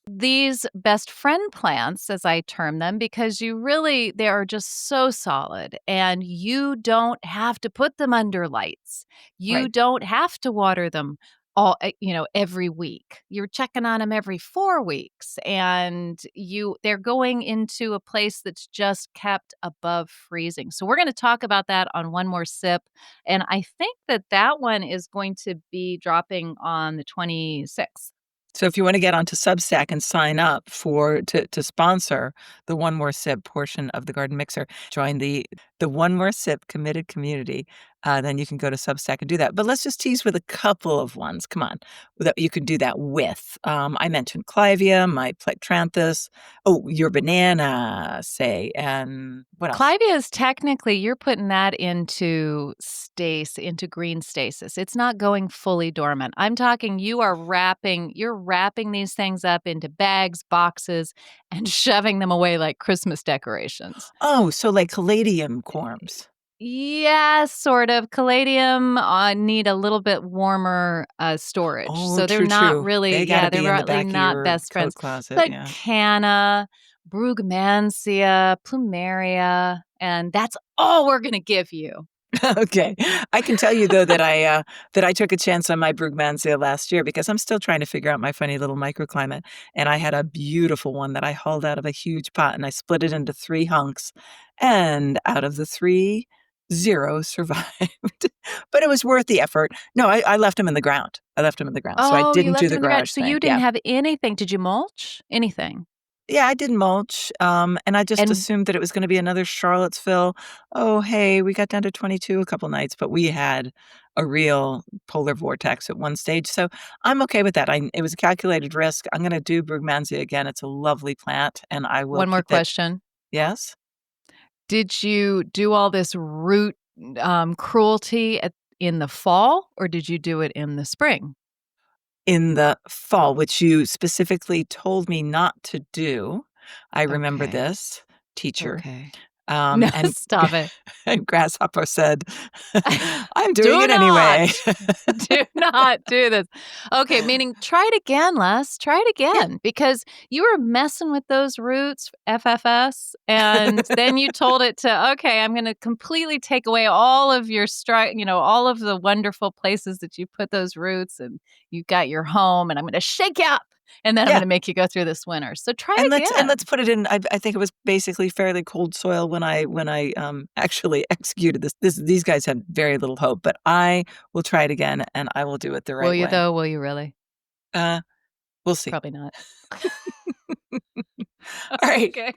these best friend plants, as I term them, because they are just so solid and you don't have to put them under lights. You Right. don't have to water them every week. You're checking on them every 4 weeks, and they're going into a place that's just kept above freezing. So we're gonna talk about that on One More Sip, and I think that one is going to be dropping on the 26th. So if you wanna get onto Substack and sign up to sponsor the One More Sip portion of the Garden Mixer, join the One More Sip committed community, then you can go to Substack and do that. But let's just tease with a couple of ones, come on, that you can do that with. I mentioned Clivia, my Plectranthus, your banana, say, and what else? Clivia is technically you're putting that into green stasis. It's not going fully dormant. I'm talking you're wrapping these things up into bags, boxes, and shoving them away like Christmas decorations. Oh, so like caladium corms. Yeah, sort of. Caladium need a little bit warmer storage. Oh, So they're true, not true. really, They gotta yeah, they're be in the really back of not your best coat friends. closet, But yeah. Canna, Brugmansia, Plumeria, and that's all we're going to give you. Okay. I can tell you though that I took a chance on my Brugmansia last year because I'm still trying to figure out my funny little microclimate, and I had a beautiful one that I hauled out of a huge pot, and I split it into 3 hunks, and out of the 3, 0 survived. But it was worth the effort. No, I left them in the ground. I left them in the ground, so I Oh, you didn't do left them the in the garage. garage So thing. you didn't Yeah. have anything. Did you mulch? Anything? Yeah, I did mulch, and I just And assumed that it was gonna be another Charlottesville, "Oh, hey, we got down to 22 a couple nights," but we had a real polar vortex at one stage, so I'm okay with that. It was a calculated risk. I'm gonna do Brugmansia again. It's a lovely plant, and I will one more keep it. question. Yes? Did you do all this root cruelty in the fall, or did you do it in the spring? In the fall, which you specifically told me not to do. I remember Okay. this, teacher. Okay. No, And stop it. and Grasshopper said, "I'm doing Do it anyway." not. Do not do this. Okay, meaning try it again, Les. Try it Yeah. again because you were messing with those roots, FFS, and then you told it to, okay, I'm going to completely take away all of all of the wonderful places that you put those roots and you got your home, and I'm going to shake you up, and then I'm going Yeah, to make you go through this winter. So try and let's again. put it in. I think it was basically fairly cold soil when I actually executed this. These guys had very little hope, but I will try it again, and I will do it the Will right you way. though? Will you really? Uh, we'll see. Probably not. All right. Okay.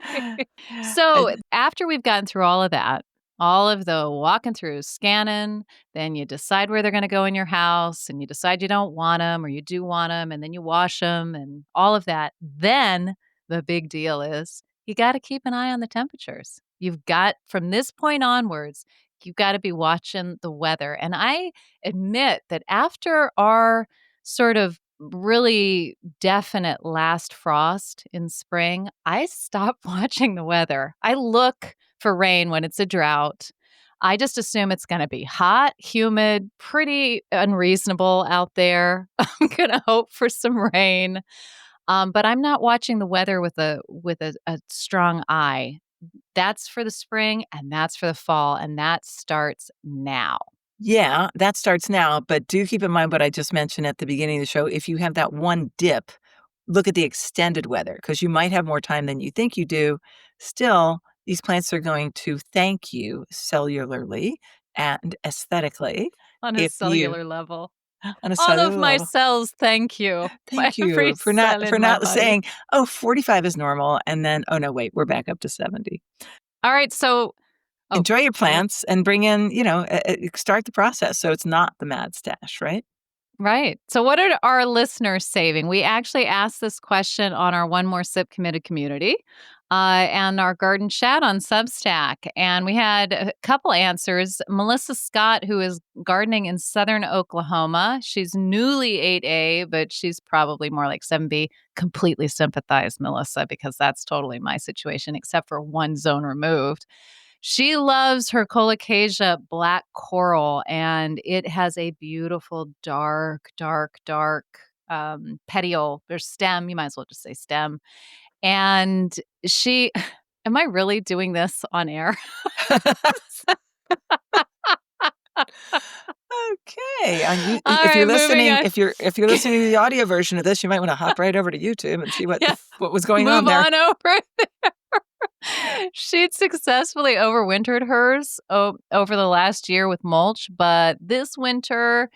So after we've gotten through all of that, all of the walking through, scanning, then you decide where they're going to go in your house and you decide you don't want them or you do want them and then you wash them and all of that. Then the big deal is you got to keep an eye on the temperatures. You've got from this point onwards, you've got to be watching the weather. And I admit that after our sort of really definite last frost in spring, I stopped watching the weather. I look for rain when it's a drought. I just assume it's going to be hot, humid, pretty unreasonable out there. I'm going to hope for some rain. But I'm not watching the weather with a strong eye. That's for the spring and that's for the fall and that starts now. Yeah, that starts now, but do keep in mind what I just mentioned at the beginning of the show. If you have that one dip, look at the extended weather because you might have more time than you think you do. Still, these plants are going to thank you cellularly and aesthetically On a if you cellular level. on a All of cellular my level. cells, thank you. Thank Every you for not cell for in my not body. saying, "Oh, 45 is normal," and then, "Oh, no, wait, we're back up to 70." All right, so oh, Enjoy your go ahead. plants and bring in, start the process so it's not the mad stash, right? Right. So what are our listeners saving? We actually asked this question on our One More Sip committed community and our garden chat on Substack. And we had a couple answers. Melissa Scott, who is gardening in southern Oklahoma, she's newly 8A, but she's probably more like 7B. Completely sympathize, Melissa, because that's totally my situation, except for one zone removed. She loves her colocasia black coral, and it has a beautiful dark, dark, dark petiole or stem. You might as well just say stem. And she, am I really doing this on air? Okay, you All if you're right, moving listening on. if you're listening to the audio version of this, you might wanna hop right over to YouTube and see Yeah, what was going on move there. on over. She'd successfully overwintered hers over the last year with mulch, but this winter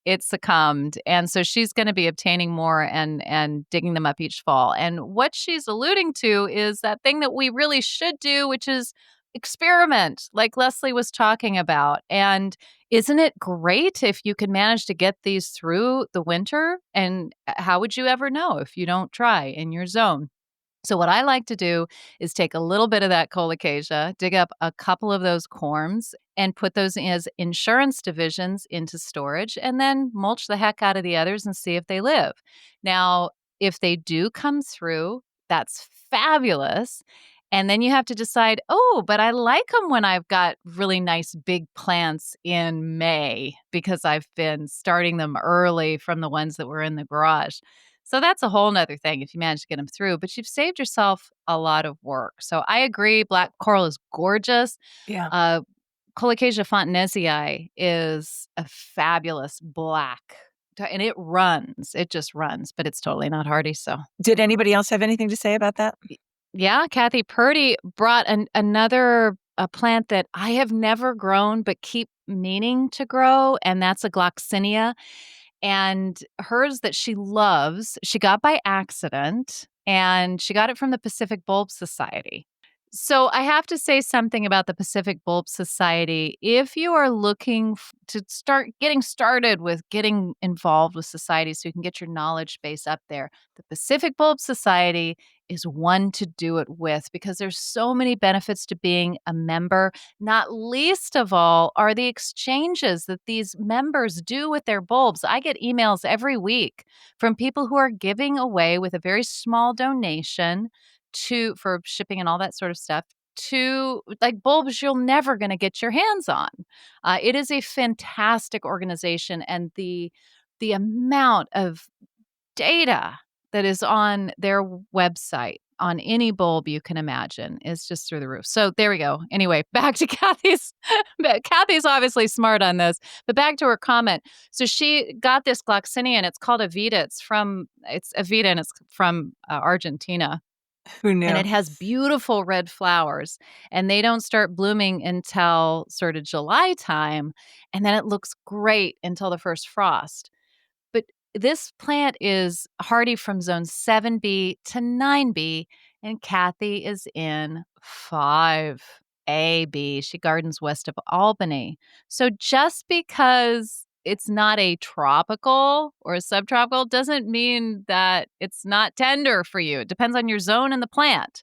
it succumbed, and so she's gonna be obtaining more and digging them up each fall, and what she's alluding to is that thing that we really should do, which is experiment, like Leslie was talking about, and isn't it great if you can manage to get these through the winter, and how would you ever know if you don't try in your zone? So what I like to do is take a little bit of that colocasia, dig up a couple of those corms, and put those as insurance divisions into storage, and then mulch the heck out of the others and see if they live. Now, if they do come through, that's fabulous. And then you have to decide, oh, but I like them when I've got really nice big plants in May because I've been starting them early from the ones that were in the garage. So that's a whole nother thing if you manage to get them through, but you've saved yourself a lot of work. So I agree, black coral is gorgeous. Yeah. Uh, Colocasia fontanesii is a fabulous black, and it runs. It just runs, but it's totally not hardy. So Did anybody else have anything to say about that? yeah, Kathy Purdy brought another a plant that I have never grown but keep meaning to grow, and that's a gloxinia. And hers that she loves, she got by accident, and she got it from the Pacific Bulb Society. So I have to say something about the Pacific Bulb Society. If you are looking to start getting started with getting involved with societies so you can get your knowledge base up there, the Pacific Bulb Society is one to do it with because there's so many benefits to being a member. Not least of all are the exchanges that these members do with their bulbs. I get emails every week from people who are giving away with a very small donation to for shipping and all that sort of stuff to like bulbs you're never going to get your hands on. It is a fantastic organization, and the amount of data that is on their website on any bulb you can imagine is just through the roof. So there we go. Anyway, back to Kathy's. Kathy's obviously smart on this, but back to her comment. So she got this gloxinia, and it's called Avita. It's Avita, and it's from Argentina, Who and knew? it has beautiful red flowers, and they don't start blooming until sort of July time, and then it looks great until the first frost. But this plant is hardy from zone 7B to 9B, and Kathy is in 5AB. She gardens west of Albany. So just because it's not a tropical or a subtropical doesn't mean that it's not tender for you. It depends on your zone and the plant.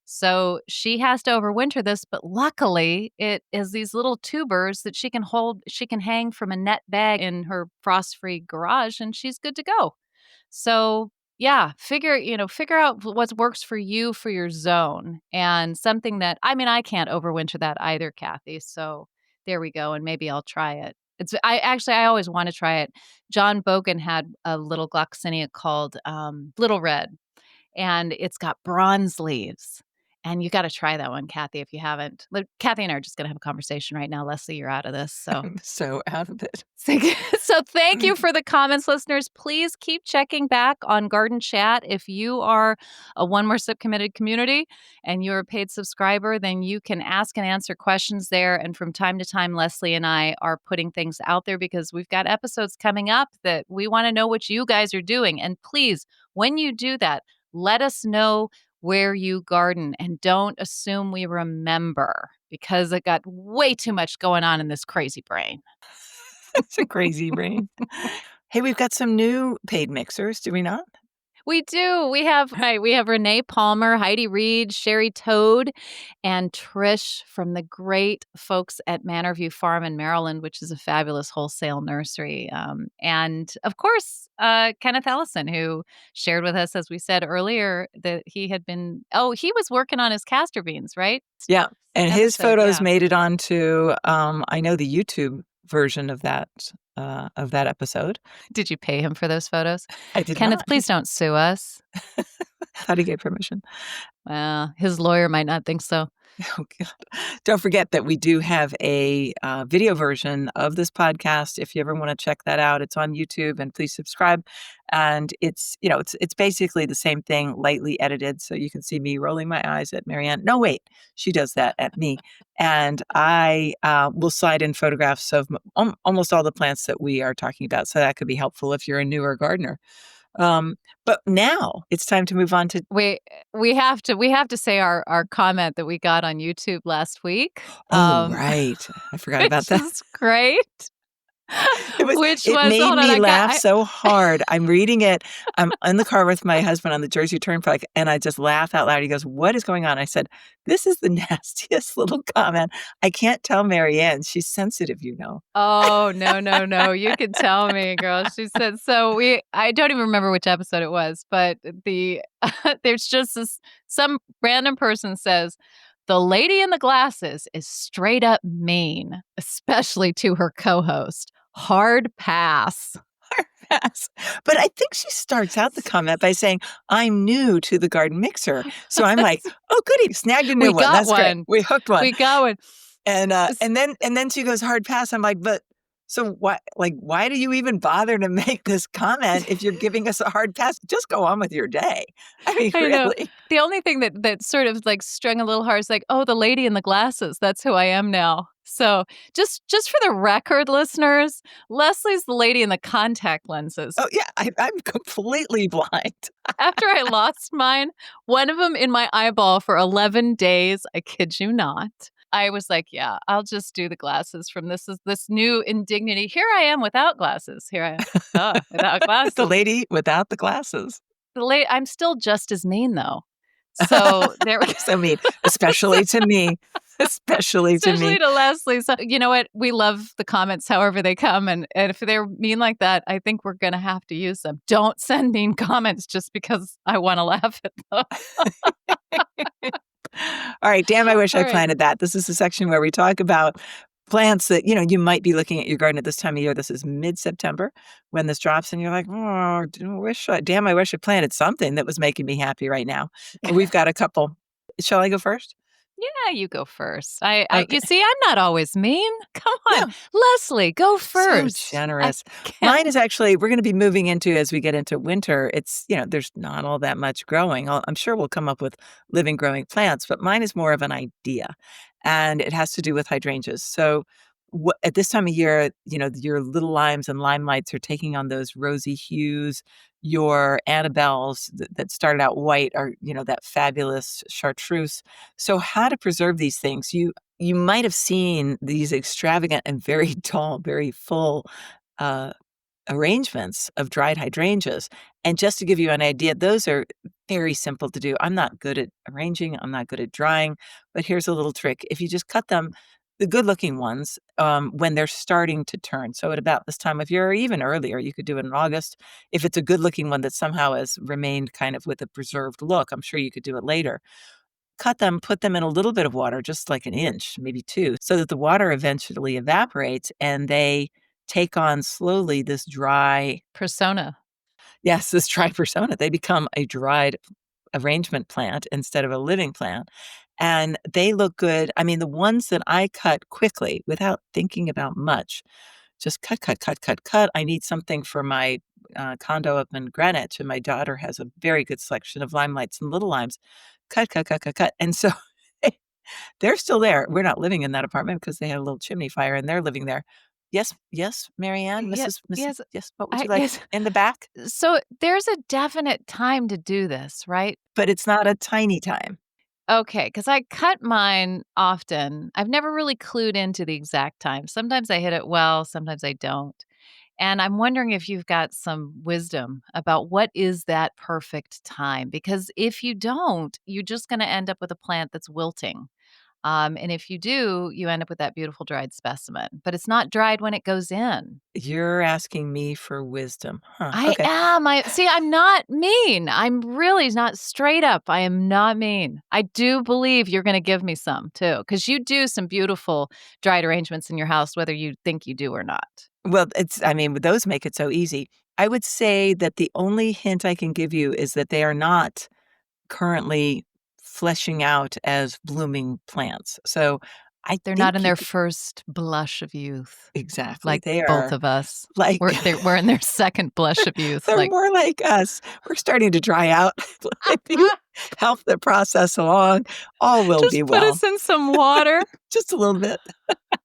So she has to overwinter this, but luckily it is these little tubers that she can hang from a net bag in her frost-free garage, and she's good to go. So, yeah, figure out what works for you for your zone, and something that I mean, I can't overwinter that either, Kathy. So there we go, and maybe I'll try it. I always want to try it. John Bogan had a little gloxinia called Little Red, and it's got bronze leaves. And you gotta try that one, Kathy, if you haven't. Kathy and I are just gonna have a conversation right now. Leslie, you're out of this, so I'm so out of it. so thank you for the comments, listeners. Please keep checking back on Garden Chat. If you are a One More Sip committed community and you're a paid subscriber, then you can ask and answer questions there. And from time to time, Leslie and I are putting things out there because we've got episodes coming up that we want to know what you guys are doing. And please, when you do that, let us know where you garden, and don't assume we remember because it got way too much going on in this crazy brain. It's a crazy brain. Hey, we've got some new paid mixers, do we not? We do. We have Renee Palmer, Heidi Reed, Sherry Toad, and Trish from the great folks at Manor View Farm in Maryland, which is a fabulous wholesale nursery. And of course, Kenneth Ellison, who shared with us, as we said earlier, that he was working on his castor beans, right? Yeah, and his Episode, photos yeah. made it onto, I know the YouTube version of that episode. Did you pay him for those photos? I did Kenneth, not. please don't sue us. Thought he gave permission. Well, his lawyer might not think so. Oh, God. Don't forget that we do have a video version of this podcast. If you ever want to check that out, it's on YouTube, and please subscribe. And it's basically the same thing, lightly edited, so you can see me rolling my eyes at Marianne. No, wait, she does that at me, and I will slide in photographs of almost all the plants that we are talking about. So that could be helpful if you're a newer gardener. But now it's time to move on to. We have to say our comment that we got on YouTube last week, Oh, right. I forgot about which that. is great. Which It was made hold on, me I got laugh I so hard. I'm reading it. I'm in the car with my husband on the Jersey Turnpike, and I just laugh out loud. He goes, "What is going on?" I said, "This is the nastiest little comment. I can't tell Marianne. She's sensitive, you know." Oh, no, no, no, you can tell me, girl. She said I don't even remember which episode it was, but there's just some random person says, "The lady in the glasses is straight up mean, especially to her co-host. Hard pass." Yes. But I think she starts out the comment by saying, "I'm new to the garden mixer." So I'm like, "Oh, goody, snagged a new We one. got That's great. one. We hooked one." We got one. And, S and then she goes, "Hard pass." I'm like, "But so why do you even bother to make this comment if you're giving us a hard pass? Just go on with your day." I mean, I know. really? The only thing that sort of, like, strung a little hard is like, "Oh, the lady in the glasses, that's who I am now." So, just for the record, listeners, Leslie's the lady in the contact lenses. Oh, yeah, I'm completely blind. After I lost mine, one of them in my eyeball for 11 days, I kid you not, I was like, "Yeah, I'll just do the glasses from this new indignity. Here I am without glasses. Here I am, without The glasses." lady without the glasses. I'm still just as mean, though. So, there we So mean, go. especially to me, especially to me. Especially to Leslie. So, you know what? We love the comments however they come, and if they're mean like that, I think we're gonna have to use them. Don't send mean comments just because I wanna laugh at them. All right, damn, I wish All I right. planted that. This is the section where we talk about plants that, you might be looking at your garden at this time of year. This is mid-September when this drops and you're like, "Oh, damn, I wish I planted something that was making me happy right now." We've got a couple. Shall I go first? Yeah, you go first. I Okay. you see, I'm not always mean. Come on. No, Leslie, go so first. I generous. can't Mine is actually we're gonna be moving into as we get into winter, there's not all that much growing. I'm sure we'll come up with living growing plants, but mine is more of an idea, and it has to do with hydrangeas. So, at this time of year, your little limes and limelights are taking on those rosy hues. Your Annabelles that started out white are, that fabulous chartreuse. So how to preserve these things? You might have seen these extravagant and very tall, very full, uh, arrangements of dried hydrangeas, and just to give you an idea, those are very simple to do. I'm not good at arranging, I'm not good at drying, but here's a little trick. If you just cut them, the good-looking ones, when they're starting to turn, so at about this time of year or even earlier, you could do it in August. If it's a good-looking one that somehow has remained kind of with a preserved look, I'm sure you could do it later. Cut them, put them in a little bit of water, just like an inch, maybe 2, so that the water eventually evaporates and they take on slowly this dry. persona. Yes, this dry persona. They become a dried arrangement plant instead of a living plant, and they look good. I mean, the ones that I cut quickly without thinking about much, just cut, cut, cut, cut, cut. I need something for my, condo up in Greenwich, and my daughter has a very good selection of limelights and little limes. Cut, cut, cut, cut, cut, and so they're still there. We're not living in that apartment because they had a little chimney fire, and they're living there. Yes, yes, Marianne, Yeah, Mrs. yes, Yes, what would I you like yes. in the back? So, there's a definite time to do this, right? But it's not a tiny time. Okay, because I cut mine often. I've never really clued into the exact time. Sometimes I hit it well, sometimes I don't. And I'm wondering if you've got some wisdom about what is that perfect time? Because if you don't, you're just going to end up with a plant that's wilting. And if you do, you end up with that beautiful dried specimen. But it's not dried when it goes in. You're asking me for wisdom, huh? I Okay. am. I'm not mean. I'm really not straight up. I am not mean. I do believe you're going to give me some too, because you do some beautiful dried arrangements in your house, whether you think you do or not. Well, I mean, those make it so easy. I would say that the only hint I can give you is that they are not currently fleshing out as blooming plants. So I They're not in think you their could first blush of youth, exactly. like They both are of us. like We're in their second blush of youth, they're like, more like us. We're starting to dry out. If you help the process along, all will be just put well. us in some water. Just a little bit.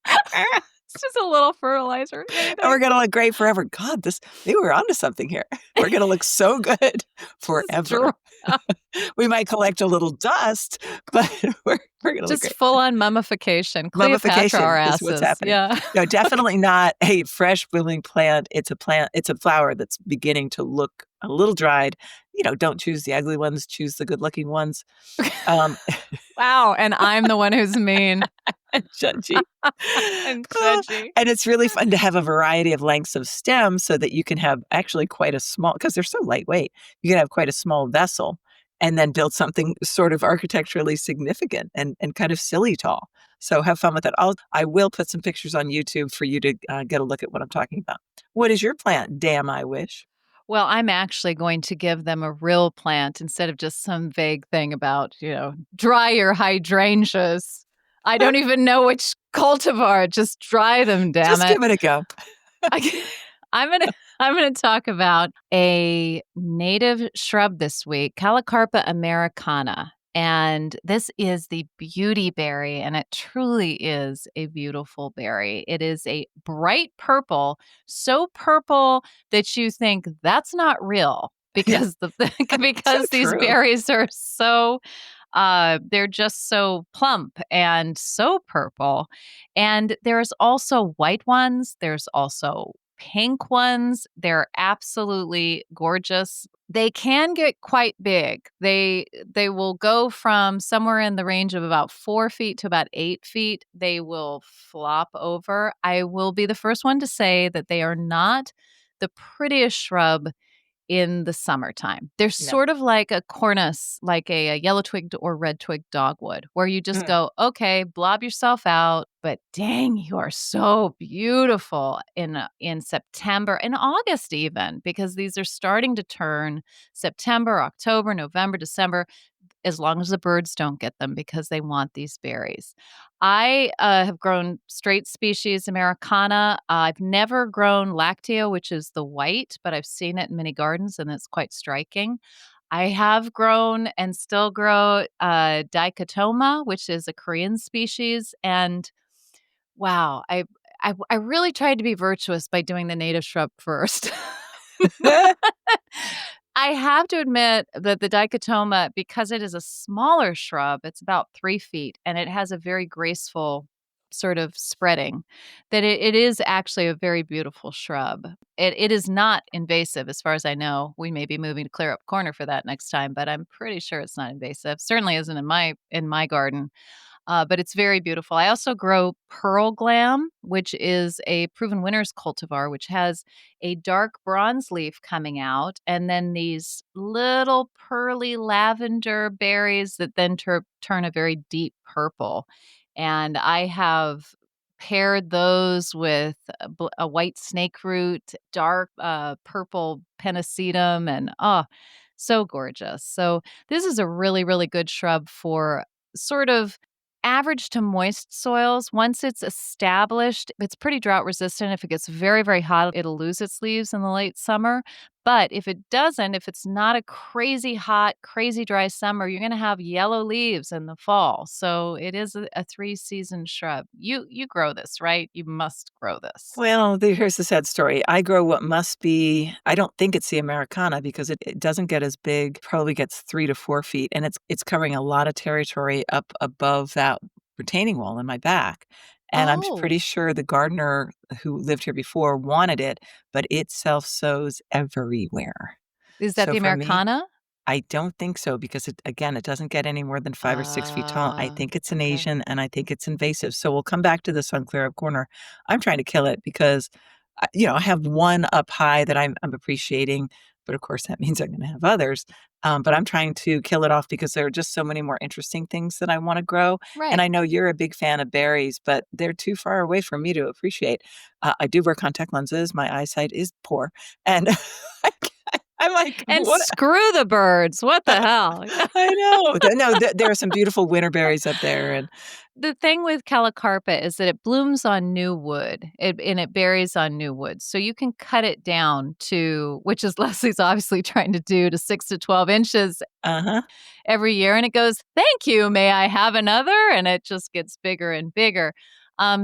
It's just a little fertilizer, And anything. we're gonna look great forever. God, this maybe we're onto something here. We're gonna look so good Just forever. dry We might collect a little dust, but we're gonna look just great. full on mummification. Cleopatra our Mummification is what's asses, happening. yeah. No, definitely not a fresh blooming plant. It's a flower that's beginning to look a little dried. Don't choose the ugly ones, choose the good-looking ones. Um, Wow, and I'm the one who's mean and judgy. and Uh, judgy. and it's really fun to have a variety of lengths of stems so that you can have actually quite a small, because 'cause they're so lightweight, you can have quite a small vessel and then build something sort of architecturally significant and kind of silly tall. So have fun with it. I will put some pictures on YouTube for you to, get a look at what I'm talking about. What is your plant? Damn, I wish. Well, I'm actually going to give them a real plant instead of just some vague thing about, dry your hydrangeas. I don't even know which cultivar. Just dry them, damn Just it. give it a go. I, I'm gonna I'm gonna talk about a native shrub this week, Calicarpa americana. And this is the beauty berry, and it truly is a beautiful berry. It is a bright purple, so purple that you think that's not real Yeah, because so because these true. berries are so they're just so plump and so purple. And there's also white ones, there's also pink ones. They're absolutely gorgeous. They can get quite big. They will go from somewhere in the range of about 4 feet to about 8 feet. They will flop over. I will be the first one to say that they are not the prettiest shrub in the summertime. They're No. sort of like a cornice, like a yellow twigged or red twigged dogwood, where you just Mm. go, okay, blob yourself out, but dang, you are so beautiful in September and August even, because these are starting to turn September, October, November, December as long as the birds don't get them because they want these berries. I have grown straight species Americana. I've never grown Lacteo, which is the white, but I've seen it in many gardens and it's quite striking. I have grown and still grow Dichotoma, which is a Korean species. And wow, I really tried to be virtuous by doing the native shrub first. I have to admit that the dichotoma, because it is a smaller shrub, it's about 3 feet, and it has a very graceful sort of spreading, that it is actually a very beautiful shrub. It is not invasive, as far as I know. We may be moving to clear up corner for that next time, but I'm pretty sure it's not invasive. Certainly isn't in my garden. But it's very beautiful. I also grow Pearl Glam, which is a proven winners cultivar, which has a dark bronze leaf coming out, and then these little pearly lavender berries that then turn a very deep purple. And I have paired those with a white snake root, dark purple pennisetum, and so gorgeous. So this is a really, really good shrub for sort of average to moist soils. Once it's established, it's pretty drought resistant. If it gets very, very hot, it'll lose its leaves in the late summer. But if it doesn't, if it's not a crazy hot, crazy dry summer, you're going to have yellow leaves in the fall. So it is a 3-season shrub. You grow this, right? You must grow this. Well, here's the sad story. I grow what must be, I don't think it's the Americana because it doesn't get as big, probably gets 3 to 4 feet, and it's covering a lot of territory up above that retaining wall in my back. And I'm pretty Oh, sure the gardener who lived here before wanted it, but it self-sows everywhere. is that So the for me, Americana? I don't think so because it doesn't get any more than 5 or 6 feet tall. I think it's an Okay. Asian, and I think it's invasive. So we'll come back to this on Clear Up Corner. I'm trying to kill it because, I have one up high that I'm appreciating, but of course, that means I'm gonna have others. But I'm trying to kill it off because there are just so many more interesting things that I wanna grow, and Right. I know you're a big fan of berries, but they're too far away for me to appreciate. I do wear contact lenses. My eyesight is poor, and I'm like, And "What?" screw the birds. What the hell? I know. No, there are some beautiful winter berries up there, and The thing with calicarpa is that it blooms on new wood, and it berries on new wood. So you can cut it down to, which is Leslie's obviously trying to do, to 6 to 12 inches uh-huh. every year. And it goes, "Thank you. May I have another?" And it just gets bigger and bigger.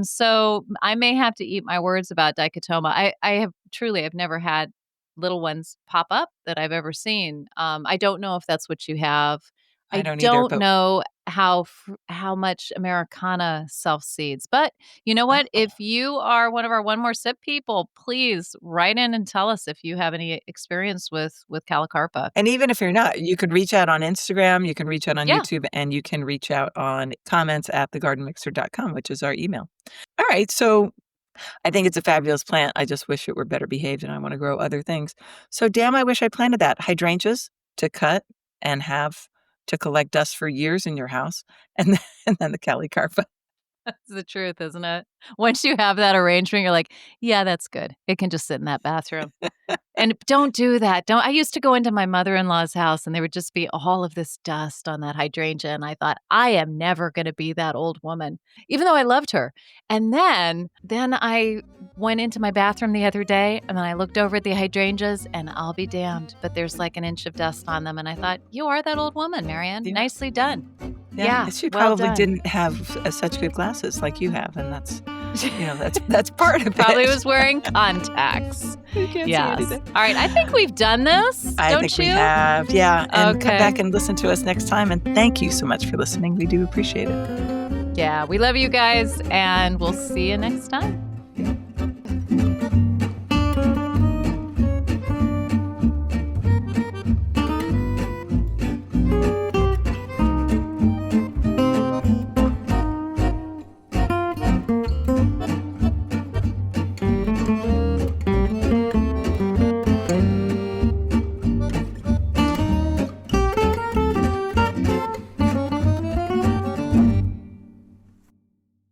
So I may have to eat my words about dichotoma. I have truly, I've never had little ones pop up that I've ever seen. I don't know if that's what you have. I I don't either, don't but know how much Americana self seeds. But you know what? oh. If you are one of our One More Sip people, please write in and tell us if you have any experience with calicarpa. And even if you're not, you could reach out on Instagram, you can reach out on Yeah. YouTube, and you can reach out on comments at thegardenmixer.com, which is our email. All right, so I think it's a fabulous plant. I just wish it were better behaved, and I wanna grow other things. So damn, I wish I planted that. Hydrangeas to cut and have to collect dust for years in your house, and then the calicarpa. That's the truth, isn't it? Once you have that arrangement, you're like, "Yeah, that's good. It can just sit in that bathroom." And don't do that. Don't I used to go into my mother-in-law's house, and there would just be all of this dust on that hydrangea, and I thought, "I am never gonna be that old woman," even though I loved her. And then I went into my bathroom the other day, and then I looked over at the hydrangeas, and I'll be damned, but there's like an inch of dust on them, and I thought, "You are that old woman, Marianne. Yeah. Nicely done." Yeah, Yeah, she well probably done. didn't have such good glasses like you have, and that's part of Probably it. was wearing contacts. You can't see Yes. anything. All right, I think we've done this, I don't think we you? have, yeah, and come Okay. back and listen to us next time, and thank you so much for listening. We do appreciate it. Yeah, we love you guys, and we'll see you next time.